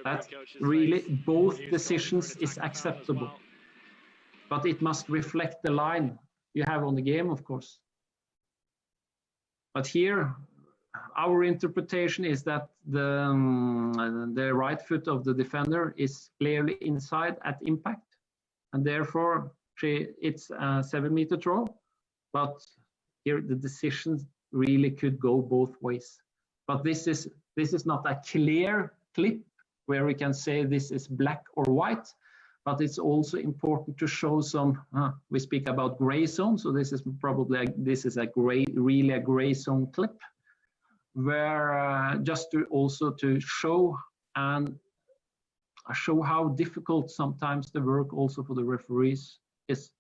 that really both decisions is acceptable. But it must reflect the line you have on the game, of course. But here, our interpretation is that the right foot of the defender is clearly inside at impact, and therefore it's a 7-meter throw. But here the decision really could go both ways. But this is not a clear clip where we can say this is black or white, but it's also important to show some. We speak about gray zone, so this is probably really a gray zone clip, where just to show how difficult sometimes the work also for the referees is.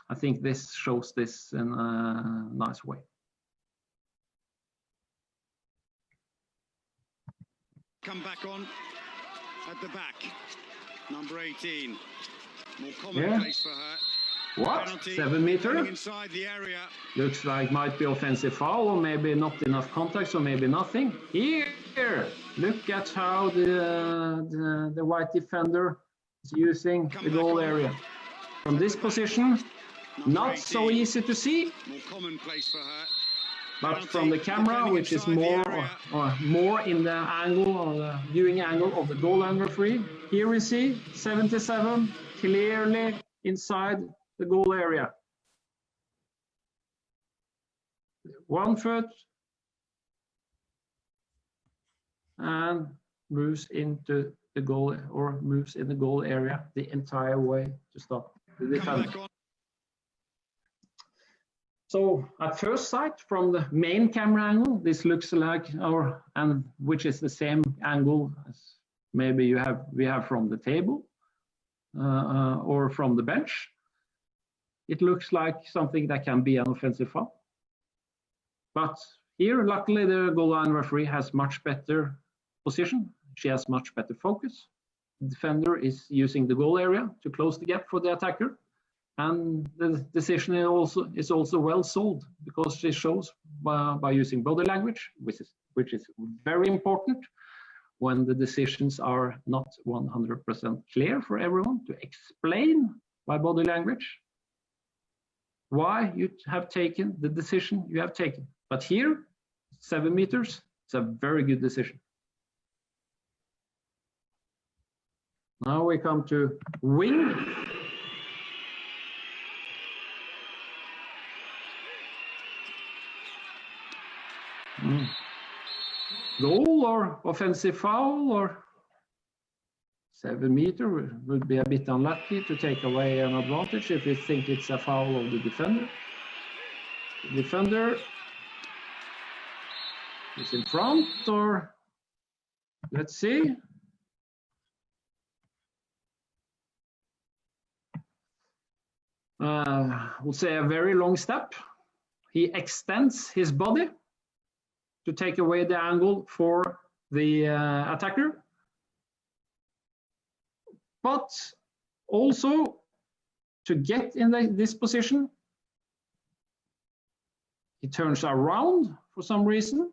I think this shows this in a nice way. Come back on at the back. Number 18. More commonplace for her. What? Penalty 7 meter? inside the area. Looks like might be offensive foul, or maybe not enough contact, so maybe nothing. Here, look at how the white defender is using the goal area. From this position, not so easy to see. More commonplace for her. But from the camera, which is more in the angle or the viewing angle of the goal line referee, here we see 77 clearly inside the goal area. 1 foot and moves into the goal, or moves in the goal area the entire way to stop the defender. So at first sight, from the main camera angle, this looks like which is the same angle as maybe we have from the table or from the bench. It looks like something that can be an offensive foul. But here, luckily, the goal line referee has much better position. She has much better focus. The defender is using the goal area to close the gap for the attacker. And the decision is also well sold, because she shows by using body language, which is very important when the decisions are not 100% clear for everyone, to explain by body language why you have taken the decision you have taken. But here, 7 meters, it's a very good decision. Now we come to wing. Goal or offensive foul, or 7 meter would be a bit unlucky to take away an advantage if you think it's a foul of the defender. The defender is in front, or let's see. We'll say a very long step. He extends his body to take away the angle for the attacker, but also to get in this position, he turns around for some reason.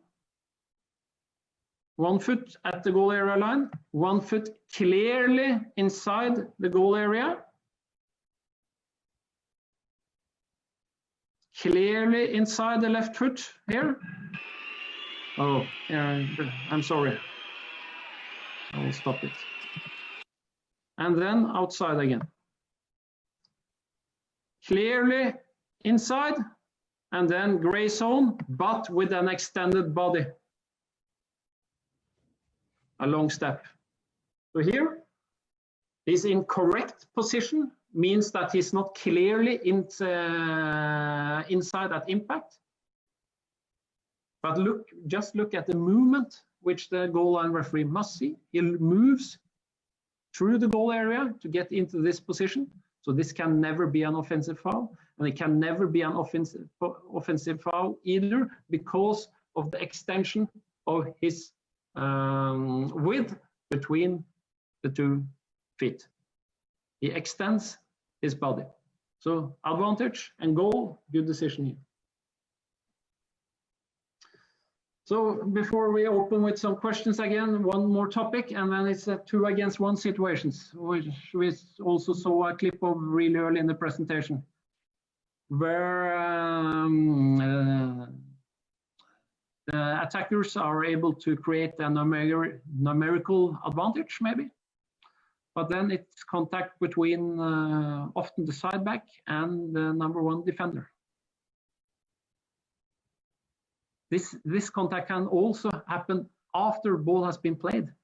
1 foot at the goal area line, 1 foot clearly inside the goal area. Clearly inside the left foot here. Oh, yeah, I'm sorry. I will stop it. And then outside again. Clearly inside, and then gray zone, but with an extended body. A long step. So here, he's in correct position, means that he's not clearly inside at impact. But just look at the movement which the goal line referee must see. He moves through the goal area to get into this position. So this can never be an offensive foul, and it can never be an offensive foul either, because of the extension of his width between the 2 feet. He extends his body. So advantage and goal, good decision here. So before we open with some questions again, one more topic, and then it's a 2 against 1 situations, which we also saw a clip of really early in the presentation, where the attackers are able to create a numerical advantage, maybe, but then it's contact between often the side back and the #1 defender. This contact can also happen after ball has been played.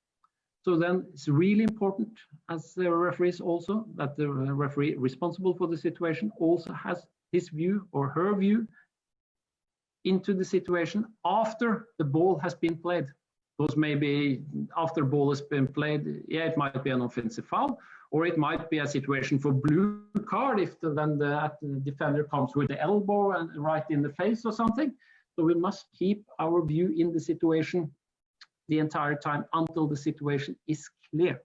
So then it's really important, as the referees also, that the referee responsible for the situation also has his view or her view into the situation after the ball has been played. Those may be after ball has been played, yeah, it might be an offensive foul, or it might be a situation for blue card if then the defender comes with the elbow and right in the face or something. So we must keep our view in the situation the entire time until the situation is clear.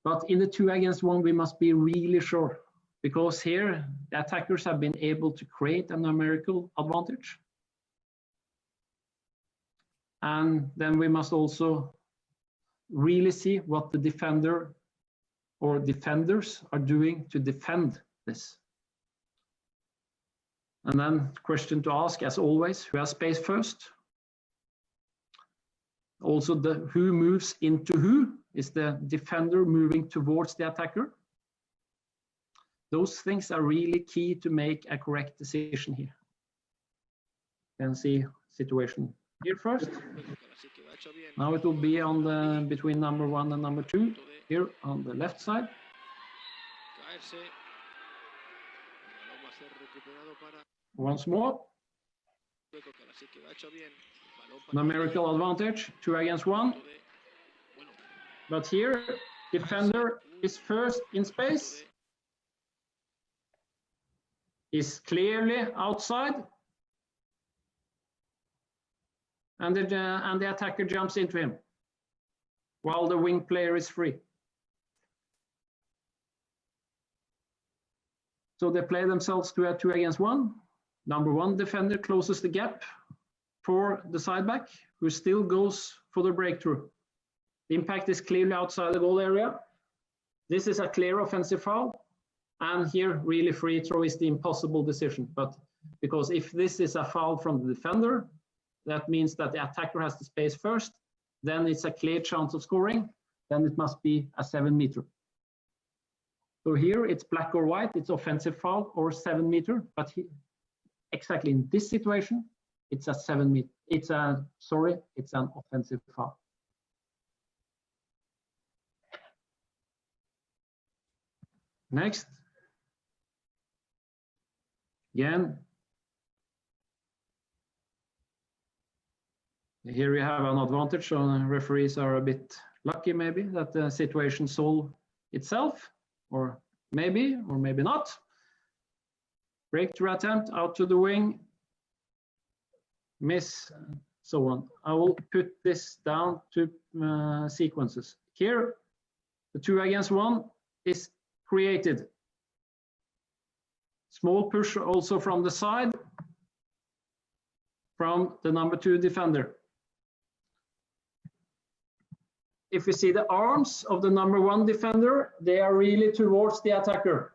But in the 2 against 1, we must be really sure, because here the attackers have been able to create a numerical advantage. And then we must also really see what the defender or defenders are doing to defend this. And then question to ask, as always, who has space first? Also, who moves into who? Is the defender moving towards the attacker? Those things are really key to make a correct decision here. You can see situation here first. Now it will be on the between #1 and #2 here on the left side. Once more. Numerical advantage, 2 against 1. But here, defender is first in space. Is clearly outside. And the attacker jumps into him while the wing player is free. So they play themselves to a 2 against 1. #1 defender closes the gap for the side back, who still goes for the breakthrough. The impact is clearly outside the goal area. This is a clear offensive foul. And here, really free throw is the impossible decision. But because if this is a foul from the defender, that means that the attacker has the space first. Then it's a clear chance of scoring. Then it must be a 7 meter. So here it's black or white. It's offensive foul or 7 meter. But exactly in this situation, it's a 7 meter. It's an offensive foul. Next. Again. Here we have an advantage, so referees are a bit lucky maybe that the situation solves itself, or maybe not. Breakthrough attempt out to the wing, miss, so on. I will put this down to sequences. Here, the 2 against 1 is created. Small push also from the side, from the number 2 defender. If you see the arms of the number 1 defender, they are really towards the attacker.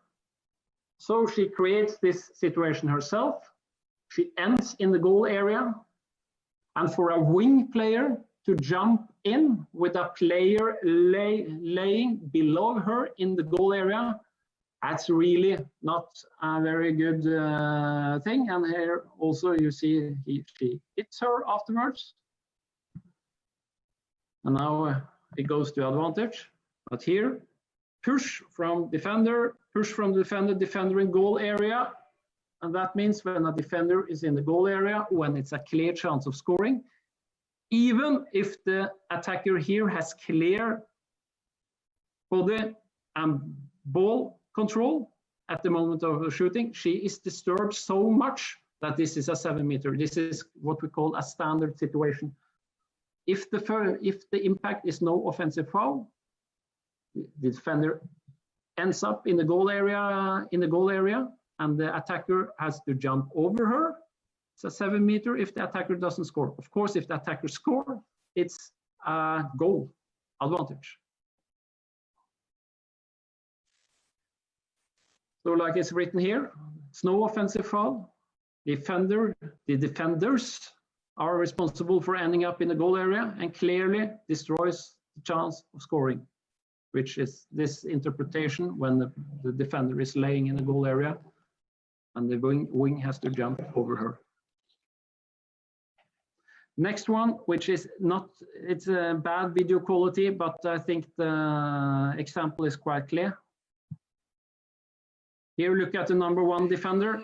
So she creates this situation herself. She ends in the goal area. And for a wing player to jump in with a player laying below her in the goal area, that's really not a very good thing. And here also you see she hits her afterwards. And now it goes to advantage. But here, push from defender, defender in goal area. And that means when a defender is in the goal area, when it's a clear chance of scoring, even if the attacker here has clear body and ball control at the moment of shooting, she is disturbed so much that this is a 7 meter. This is what we call a standard situation. If the impact is no offensive foul, the defender ends up in the goal area, and the attacker has to jump over her. It's a 7 meter if the attacker doesn't score. Of course, if the attacker scores, it's a goal advantage. So like it's written here, it's no offensive foul. The defenders are responsible for ending up in the goal area and clearly destroys the chance of scoring, which is this interpretation when the defender is laying in the goal area and the wing has to jump over her. Next one, which is not, it's a bad video quality, but I think the example is quite clear. Here, look at the number 1 defender,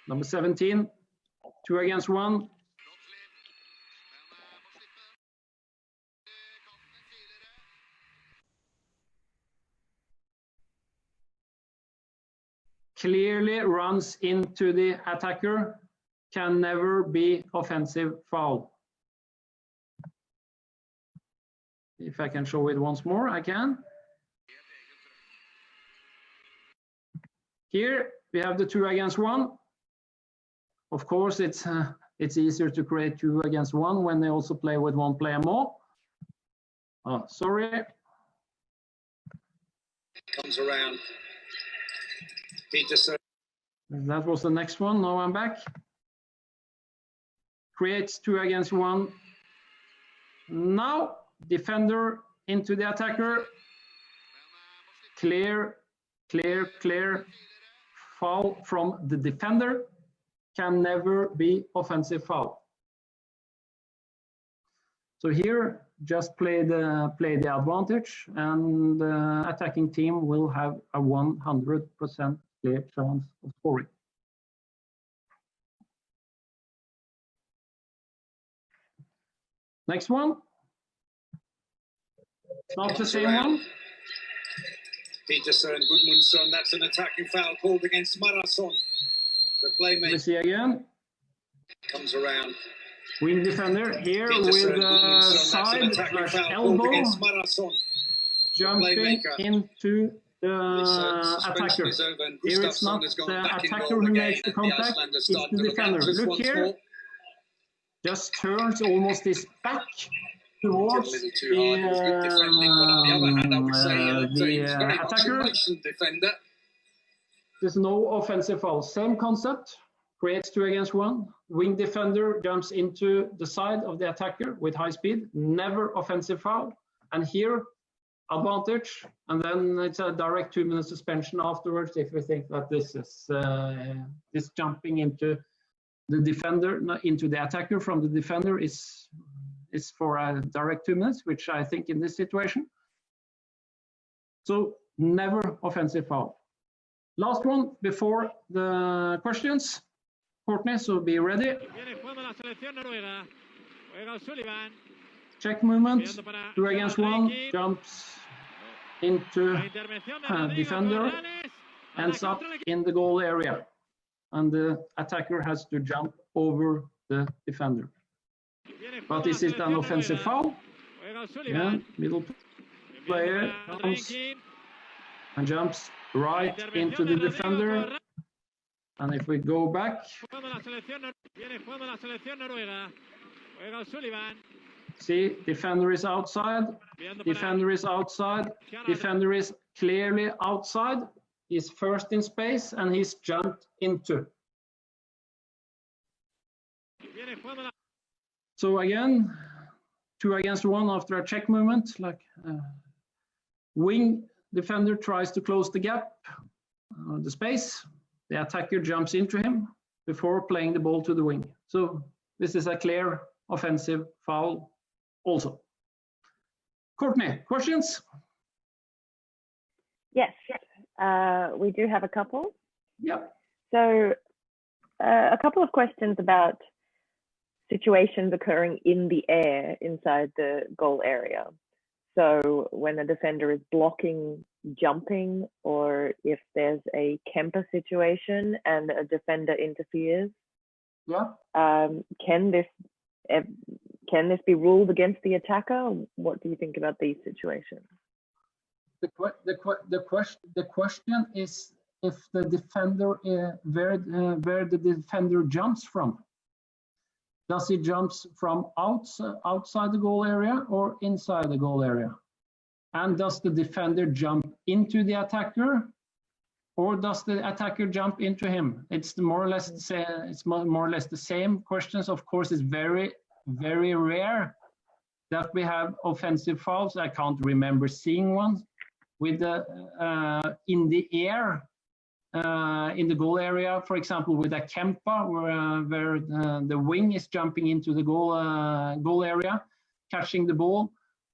number 17, 2 against 1. Clearly runs into the attacker, can never be offensive foul. If I can show it once more, I can. Here we have the 2 against 1. Of course, it's easier to create 2 against 1 when they also play with 1 player more. Oh, sorry. Comes around. Peterson. That was the next one. Now I'm back. Creates 2 against 1. Now defender into the attacker. Clear. Foul from the defender. Can never be offensive foul. So here, just play the advantage, and the attacking team will have a 100% clear chance of scoring. Next one. Not the same one. Peterson, Gudmundsson, that's an attacking foul called against Marathon. The playmaker. Let me see again. Comes around. Wing defender here Peterson, with side slash elbow jumping into the attacker. Here it's not the attacker who makes the contact, it's the defender. Look here, just turns almost his back towards the attacker. There's no offensive foul. Same concept, creates 2 against 1. Wing defender jumps into the side of the attacker with high speed, never offensive foul. And here, advantage, and then it's a direct 2-minute suspension afterwards if we think that this is this jumping into the defender, into the attacker from the defender is for a direct 2 minutes, which I think in this situation. So never offensive foul. Last one before the questions. Courtney, so be ready. Check movement, 2 against 1, jumps into defender, ends up in the goal area, and the attacker has to jump over the defender. But is it an offensive foul? Yeah, middle player comes and jumps right into the defender. And if we go back, see, defender is outside, defender is outside, defender is clearly outside. He's first in space and he's jumped into. So again, 2 against 1 after a check movement, like wing defender tries to close the gap, the space. The attacker jumps into him before playing the ball to the wing. So this is a clear offensive foul also. Courtney, questions? Yes, we do have a couple. Yep. So a couple of questions about situations occurring in the air inside the goal area. So when a defender is blocking jumping, or if there's a Kemper situation and a defender interferes, yeah. Can this be ruled against the attacker? What do you think about these situations? The question is if the defender where the defender jumps from. Does he jumps from outside the goal area or inside the goal area? And does the defender jump into the attacker, or does the attacker jump into him? It's more or less the same questions. Of course, it's very, very rare that we have offensive fouls. I can't remember seeing one with the in the air. In the goal area, for example, with a Kempa, where the wing is jumping into the goal area, catching the ball,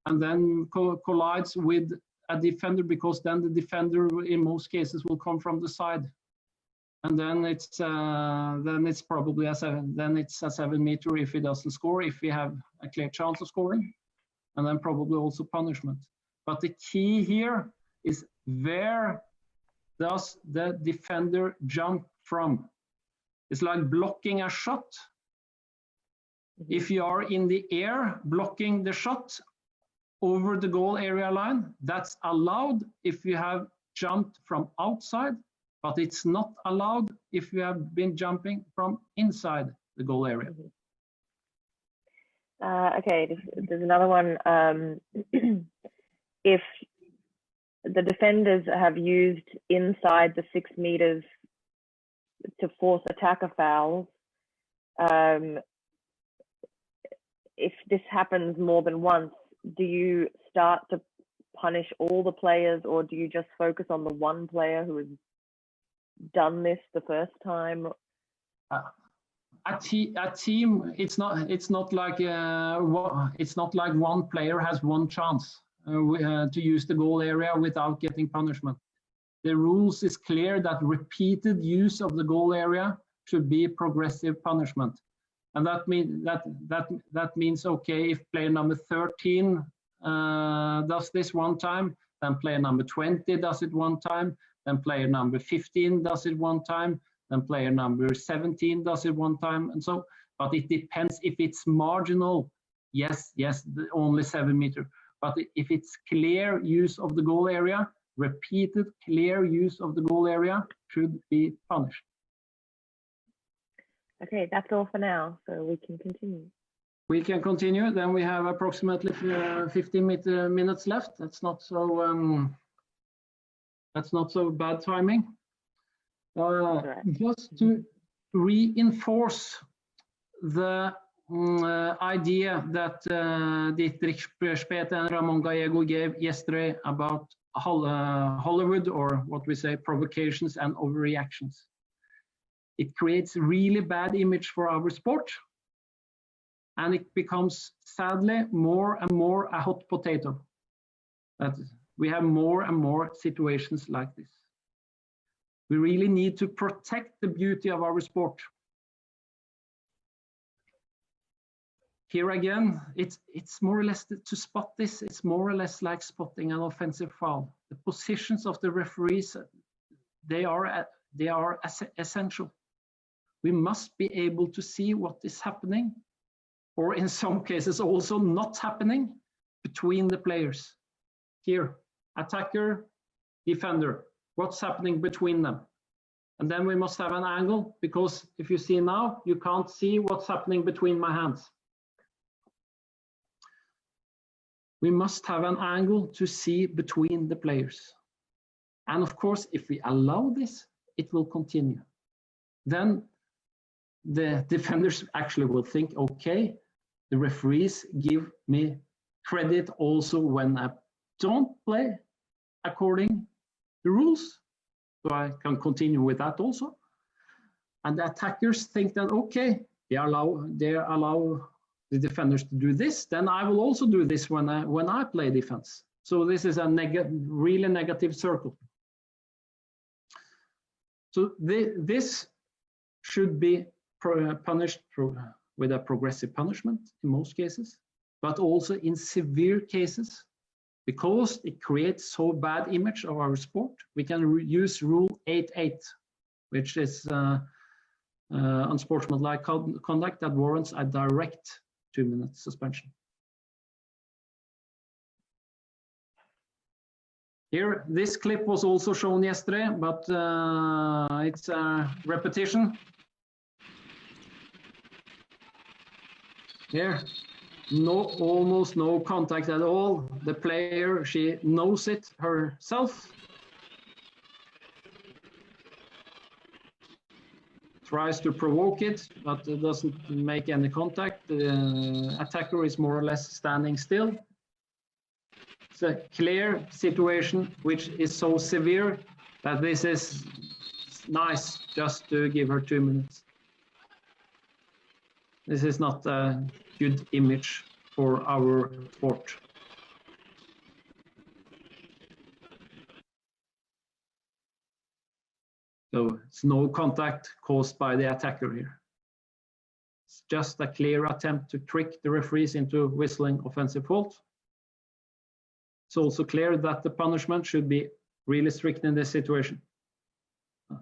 and then collides with a defender, because then the defender in most cases will come from the side, and then it's probably a 7 meter if he doesn't score, if we have a clear chance of scoring, and then probably also punishment. But the key here is where does the defender jump from? It's like blocking a shot. If you are in the air blocking the shot over the goal area line, that's allowed if you have jumped from outside, but it's not allowed if you have been jumping from inside the goal area. Okay, there's another one. If the defenders have used inside the 6 meters to force attacker fouls, if this happens more than once, do you start to punish all the players, or do you just focus on the one player who has done this the first time? A team, it's not like one player has one chance to use the goal area without getting punishment. The rules is clear that repeated use of the goal area should be progressive punishment, and that means okay, if player number 13 does this one time, then player number 20 does it one time, then player number 15 does it one time, then player number 17 does it one time, and so. But it depends if it's marginal. Yes, only 7 meters. But if it's clear use of the goal area, repeated clear use of the goal area should be punished. Okay, that's all for now, so we can continue. We can continue. Then we have approximately 15 minutes left. That's not so bad timing. Just to reinforce the idea that Dietrich Speth and Ramon Gallego gave yesterday about Hollywood, or what we say, provocations and overreactions. It creates really bad image for our sport, and it becomes sadly more and more a hot potato. That we have more and more situations like this. We really need to protect the beauty of our sport. here again, it's more or less to spot this. It's more or less like spotting an offensive foul. The positions of the referees, they are essential. We must be able to see what is happening, or in some cases also not happening, between the players. Here, attacker, defender, what's happening between them? And then we must have an angle, because if you see now, you can't see what's happening between my hands. We must have an angle to see between the players. And of course, if we allow this, it will continue. Then the defenders actually will think, okay, the referees give me credit also when I don't play according to the rules. So I can continue with that also. And the attackers think that, okay, they allow the defenders to do this, then I will also do this when I play defense. So this is a really negative circle. So this should be punished with a progressive punishment in most cases, but also in severe cases, because it creates so bad image of our sport. We can use Rule 8.8, which is unsportsmanlike conduct that warrants a direct 2-minute suspension. Here, this clip was also shown yesterday, but it's a repetition. Here, almost no contact at all. The player, she knows it herself. Tries to provoke it, but it doesn't make any contact. The attacker is more or less standing still. It's a clear situation which is so severe that this is nice just to give her 2 minutes. This is not a good image for our sport. So it's no contact caused by the attacker here. It's just a clear attempt to trick the referees into whistling offensive fault. It's also clear that the punishment should be really strict in this situation.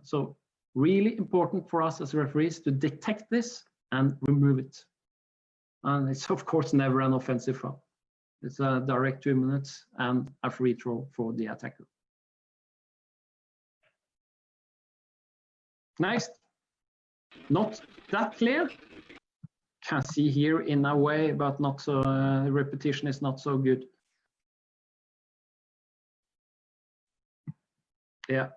So really important for us as referees to detect this and remove it. And it's of course never an offensive foul. It's a direct 2 minutes and a free throw for the attacker. Next, not that clear. Can see here in a way, but not so. Repetition is not so good. Yeah.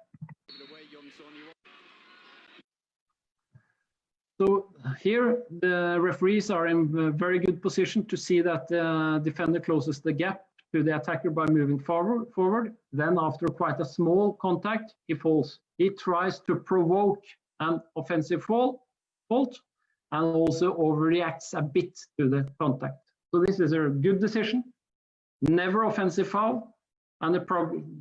So here the referees are in a very good position to see that the defender closes the gap to the attacker by moving forward. Then after quite a small contact, he falls. He tries to provoke an offensive fault and also overreacts a bit to the contact. So this is a good decision. Never offensive foul. And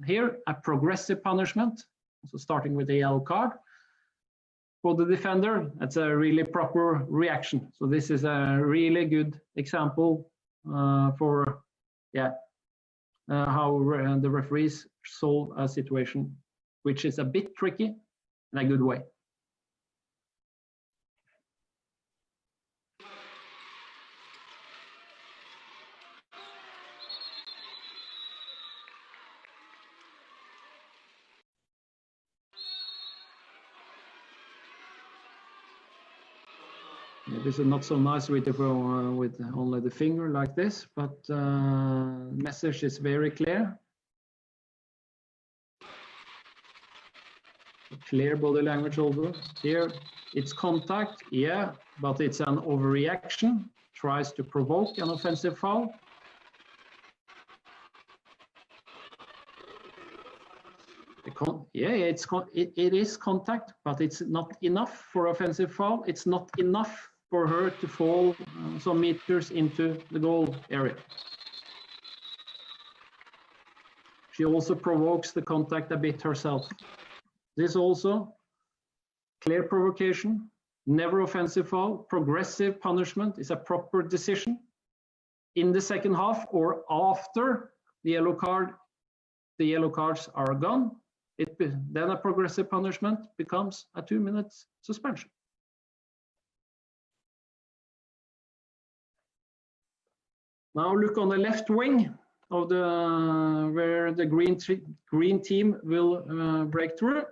here a progressive punishment, also starting with a yellow card. For the defender, that's a really proper reaction. So this is a really good example for how the referees solve a situation which is a bit tricky in a good way. Yeah, this is not so nice with only the finger like this, but message is very clear. Clear body language over here. It's contact, yeah, but it's an overreaction. Tries to provoke an offensive foul. It is contact, but it's not enough for offensive foul. It's not enough for her to fall some meters into the goal area. She also provokes the contact a bit herself. This also clear provocation, never offensive foul, progressive punishment is a proper decision in the second half or after the yellow cards are gone. Then a progressive punishment becomes a 2-minute suspension. Now look on the left wing of where the green team will break through.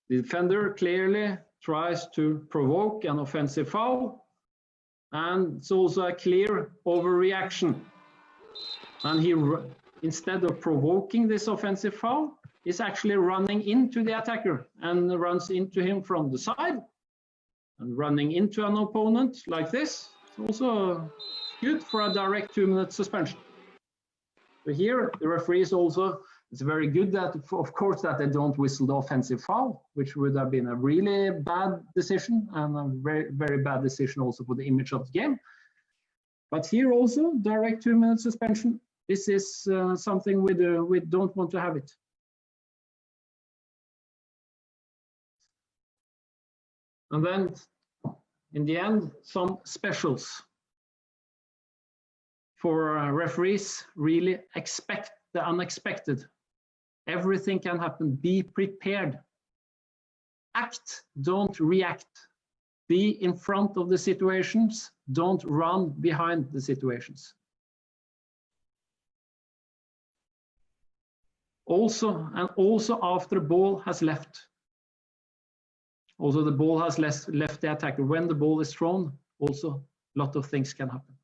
The defender clearly tries to provoke an offensive foul, and it's also a clear overreaction. And he, instead of provoking this offensive foul, is actually running into the attacker and runs into him from the side. And running into an opponent like this is also good for a direct 2-minute suspension. So here, the referee is also, it's very good that, of course, that they don't whistle the offensive foul, which would have been a really bad decision and a very, very bad decision also for the image of the game. But here also, direct 2-minute suspension. This is something we don't want to have it. And then, in the end, some specials. For referees, really expect the unexpected. Everything can happen. Be prepared. Act, don't react. Be in front of the situations. Don't run behind the situations. Also after the ball has left. Also the ball has left the attacker. When the ball is thrown, also a lot of things can happen.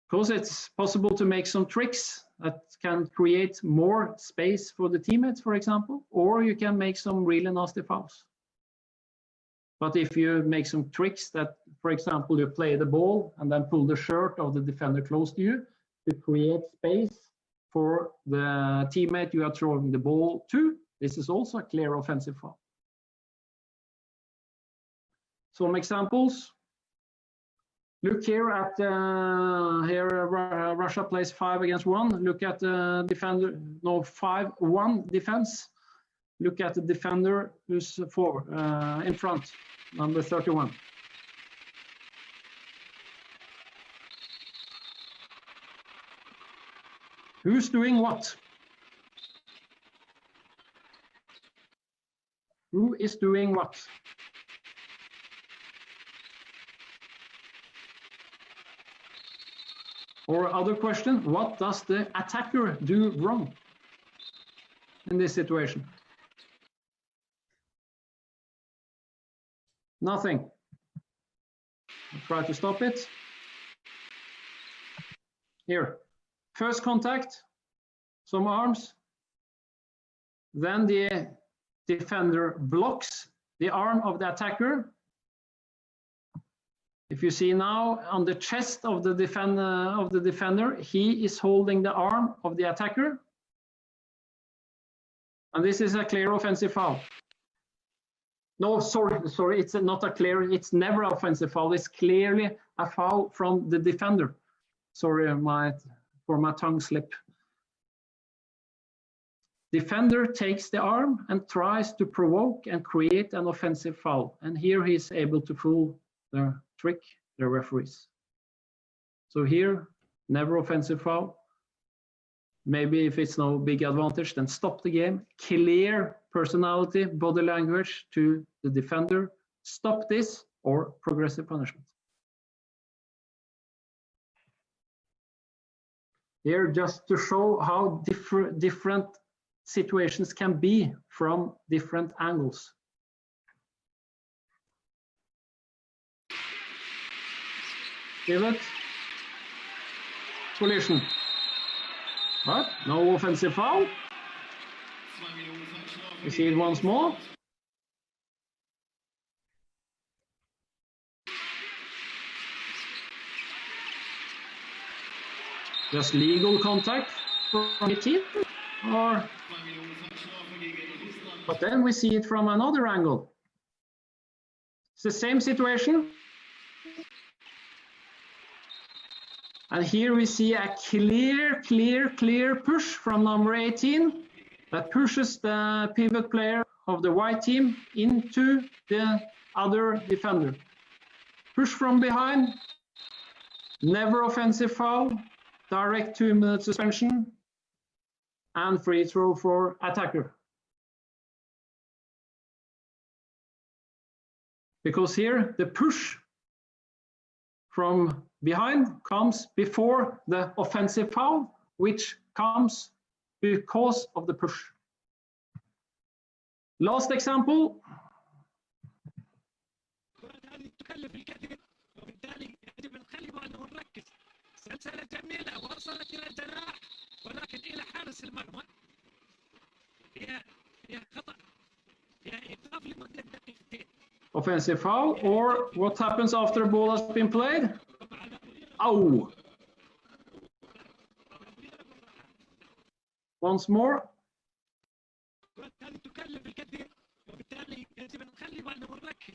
Because it's possible to make some tricks that can create more space for the teammates, for example, or you can make some really nasty fouls. But if you make some tricks that, for example, you play the ball and then pull the shirt of the defender close to you to create space for the teammate you are throwing the ball to, this is also a clear offensive foul. Some examples. Look here at Russia plays 5 against 1. Look at the defender, no 5-1 defense. Look at the defender who's forward in front, number 31. Who's doing what? Who is doing what? Or other question, what does the attacker do wrong in this situation? Nothing. I'll try to stop it. Here, first contact, some arms. Then the defender blocks the arm of the attacker. If you see now on the chest of the defender, he is holding the arm of the attacker. And this is a clear offensive foul. No, sorry, it's not a clear, it's never an offensive foul. It's clearly a foul from the defender. Sorry for my tongue slip. Defender takes the arm and tries to provoke and create an offensive foul. And here he is able to fool the trick the referees. So here, never offensive foul. Maybe if it's no big advantage, then stop the game. Clear personality, body language to the defender. Stop this or progressive punishment. Here, just to show how different situations can be from different angles. Give it. Collision. But no offensive foul. You see it once more. Just legal contact from the team, or but then we see it from another angle. It's the same situation. And here we see a clear push from number 18 that pushes the pivot player of the white team into the other defender. Push from behind, never offensive foul, direct 2-minute suspension, and free throw for attacker. Because here the push from behind comes before the offensive foul, which comes because of the push. Last example. Offensive foul, or what happens after a ball has been played? Ow! Once more.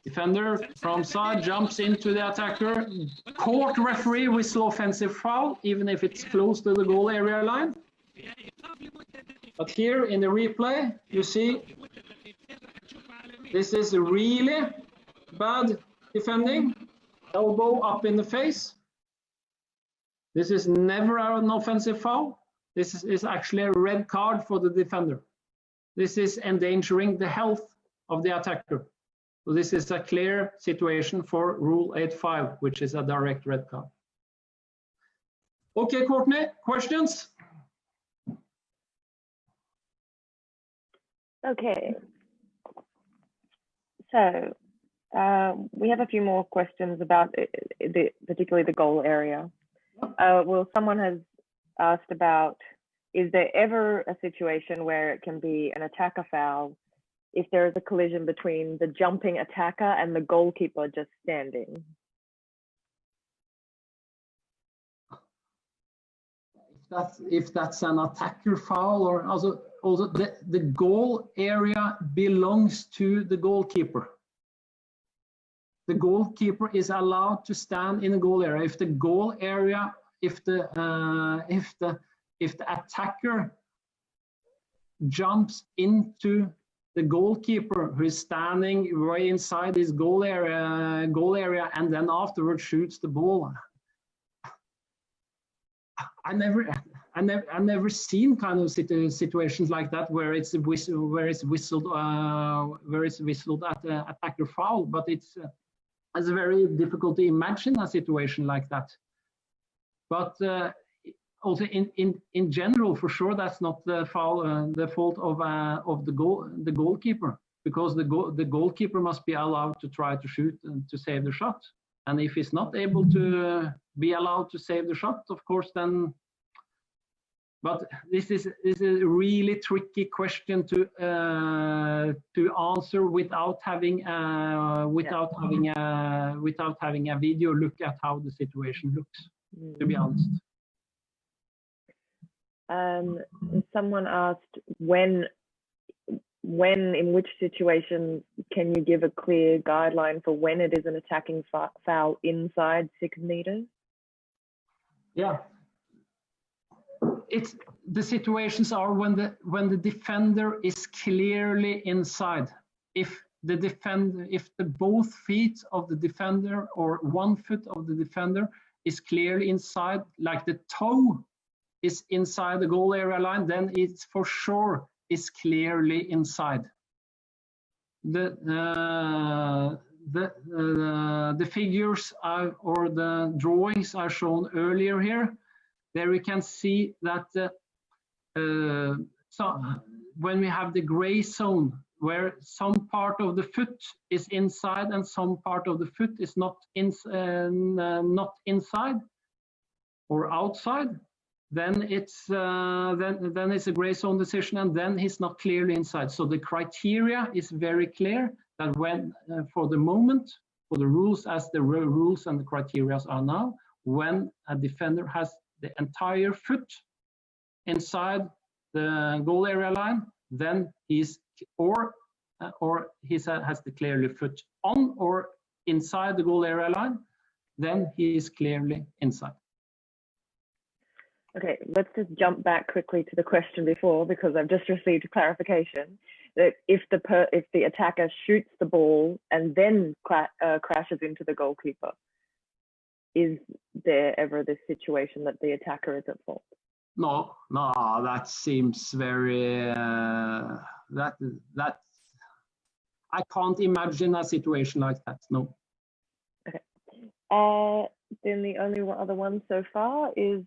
Defender from side jumps into the attacker. Court referee whistle offensive foul, even if it's close to the goal area line. But here in the replay, you see this is really bad defending. Elbow up in the face. This is never an offensive foul. This is actually a red card for the defender. This is endangering the health of the attacker. So this is a clear situation for Rule 8.5, which is a direct red card. Okay, Courtney, questions? Okay. So we have a few more questions about particularly the goal area. Well, someone has asked about, is there ever a situation where it can be an attacker foul if there is a collision between the jumping attacker and the goalkeeper just standing? If that's an attacker foul, or also the goal area belongs to the goalkeeper. The goalkeeper is allowed to stand in the goal area. If the goal area, if the attacker jumps into the goalkeeper who is standing way inside his goal area, and then afterwards shoots the ball, I never seen kind of situations like that where it's whistled at the attacker foul, but it's very difficult to imagine a situation like that. But also in general, for sure, that's not the foul, the fault of the goalkeeper, because the goalkeeper must be allowed to try to shoot and to save the shot. And if he's not able to be allowed to save the shot, of course, then. But this is a really tricky question to answer without having a video look at how the situation looks. To be honest. Someone asked in which situation can you give a clear guideline for when it is an attacking foul inside 6 meters? Yeah. The situations are when the defender is clearly inside. If both feet of the defender or 1 foot of the defender is clearly inside, like the toe is inside the goal area line, then it's for sure is clearly inside. The figures or the drawings are shown earlier here. There we can see that so when we have the gray zone, where some part of the foot is inside and some part of the foot is not inside or outside, then it's a gray zone decision, and then he's not clearly inside. So the criteria is very clear that when for the moment, for the rules as the rules and the criteria are now, when a defender has the entire foot inside the goal area line, then he's has the clearly foot on or inside the goal area line, then he is clearly inside. Okay, let's just jump back quickly to the question before, because I've just received clarification that if the attacker shoots the ball and then crashes into the goalkeeper, is there ever this situation that the attacker is at fault? No, that seems very that I can't imagine a situation like that. No. Okay. Then the only other one so far is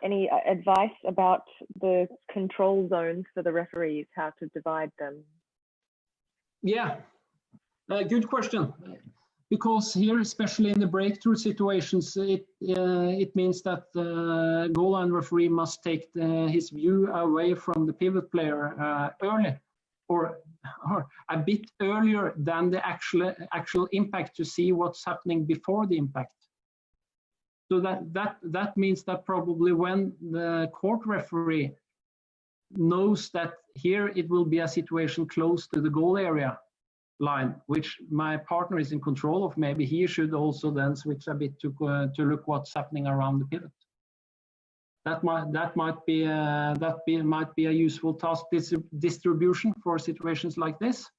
any advice about the control zones for the referees, how to divide them? Yeah, good question. Because here, especially in the breakthrough situations, it means that the goal line referee must take his view away from the pivot player early, or a bit earlier than the actual impact, to see what's happening before the impact. So that means that probably when the court referee knows that here it will be a situation close to the goal area line, which my partner is in control of, maybe he should also then switch a bit to look what's happening around the pivot. That might be a useful task distribution for situations like this.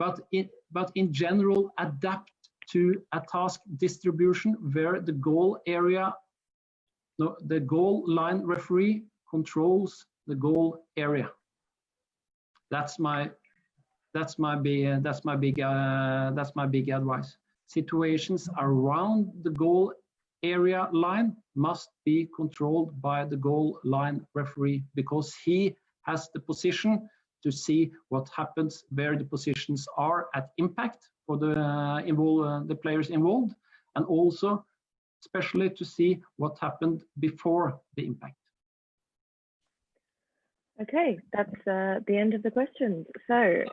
But in general, adapt to a task distribution where the goal line referee controls the goal area. That's my big advice. Situations around the goal area line must be controlled by the goal line referee, because he has the position to see what happens where the positions are at impact for the players involved, and also especially to see what happened before the impact. Okay, that's the end of the questions. So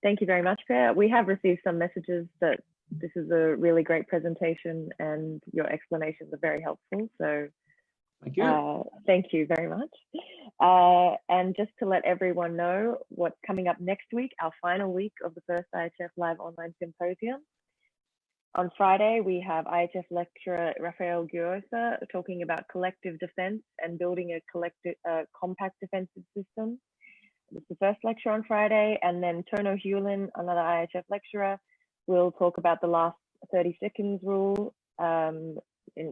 thank you very much, Per. We have received some messages that this is a really great presentation and your explanations are very helpful. So thank you. Thank you very much. And just to let everyone know what's coming up next week, our final week of the first IHF Live Online Symposium. On Friday, we have IHF lecturer Rafael Guiosa talking about collective defense and building a compact defensive system. This is the first lecture on Friday, and then Tono Hewlin, another IHF lecturer, will talk about the last 30 seconds rule in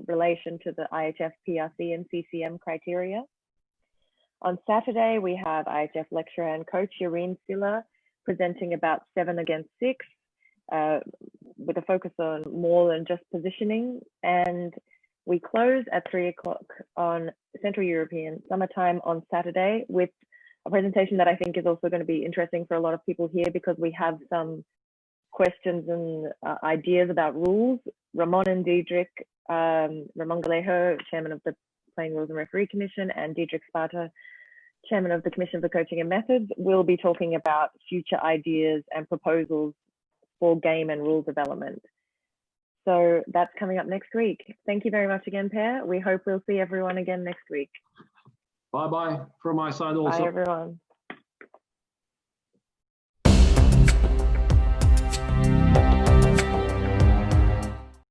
relation to the IHF PRC and CCM criteria. On Saturday, we have IHF lecturer and coach Irene Siller presenting about 7 against 6, with a focus on more than just positioning. And we close at 3 o'clock on Central European Summertime on Saturday with a presentation that I think is also going to be interesting for a lot of people here, because we have some questions and ideas about rules. Ramon and Diedrich, Ramon Galejo, chairman of the Playing Rules and Referee Commission, and Diedrich Sparta, chairman of the Commission for Coaching and Methods, will be talking about future ideas and proposals for game and rule development. So that's coming up next week. Thank you very much again, Per. We hope we'll see everyone again next week. Bye-bye from my side also. Bye, everyone.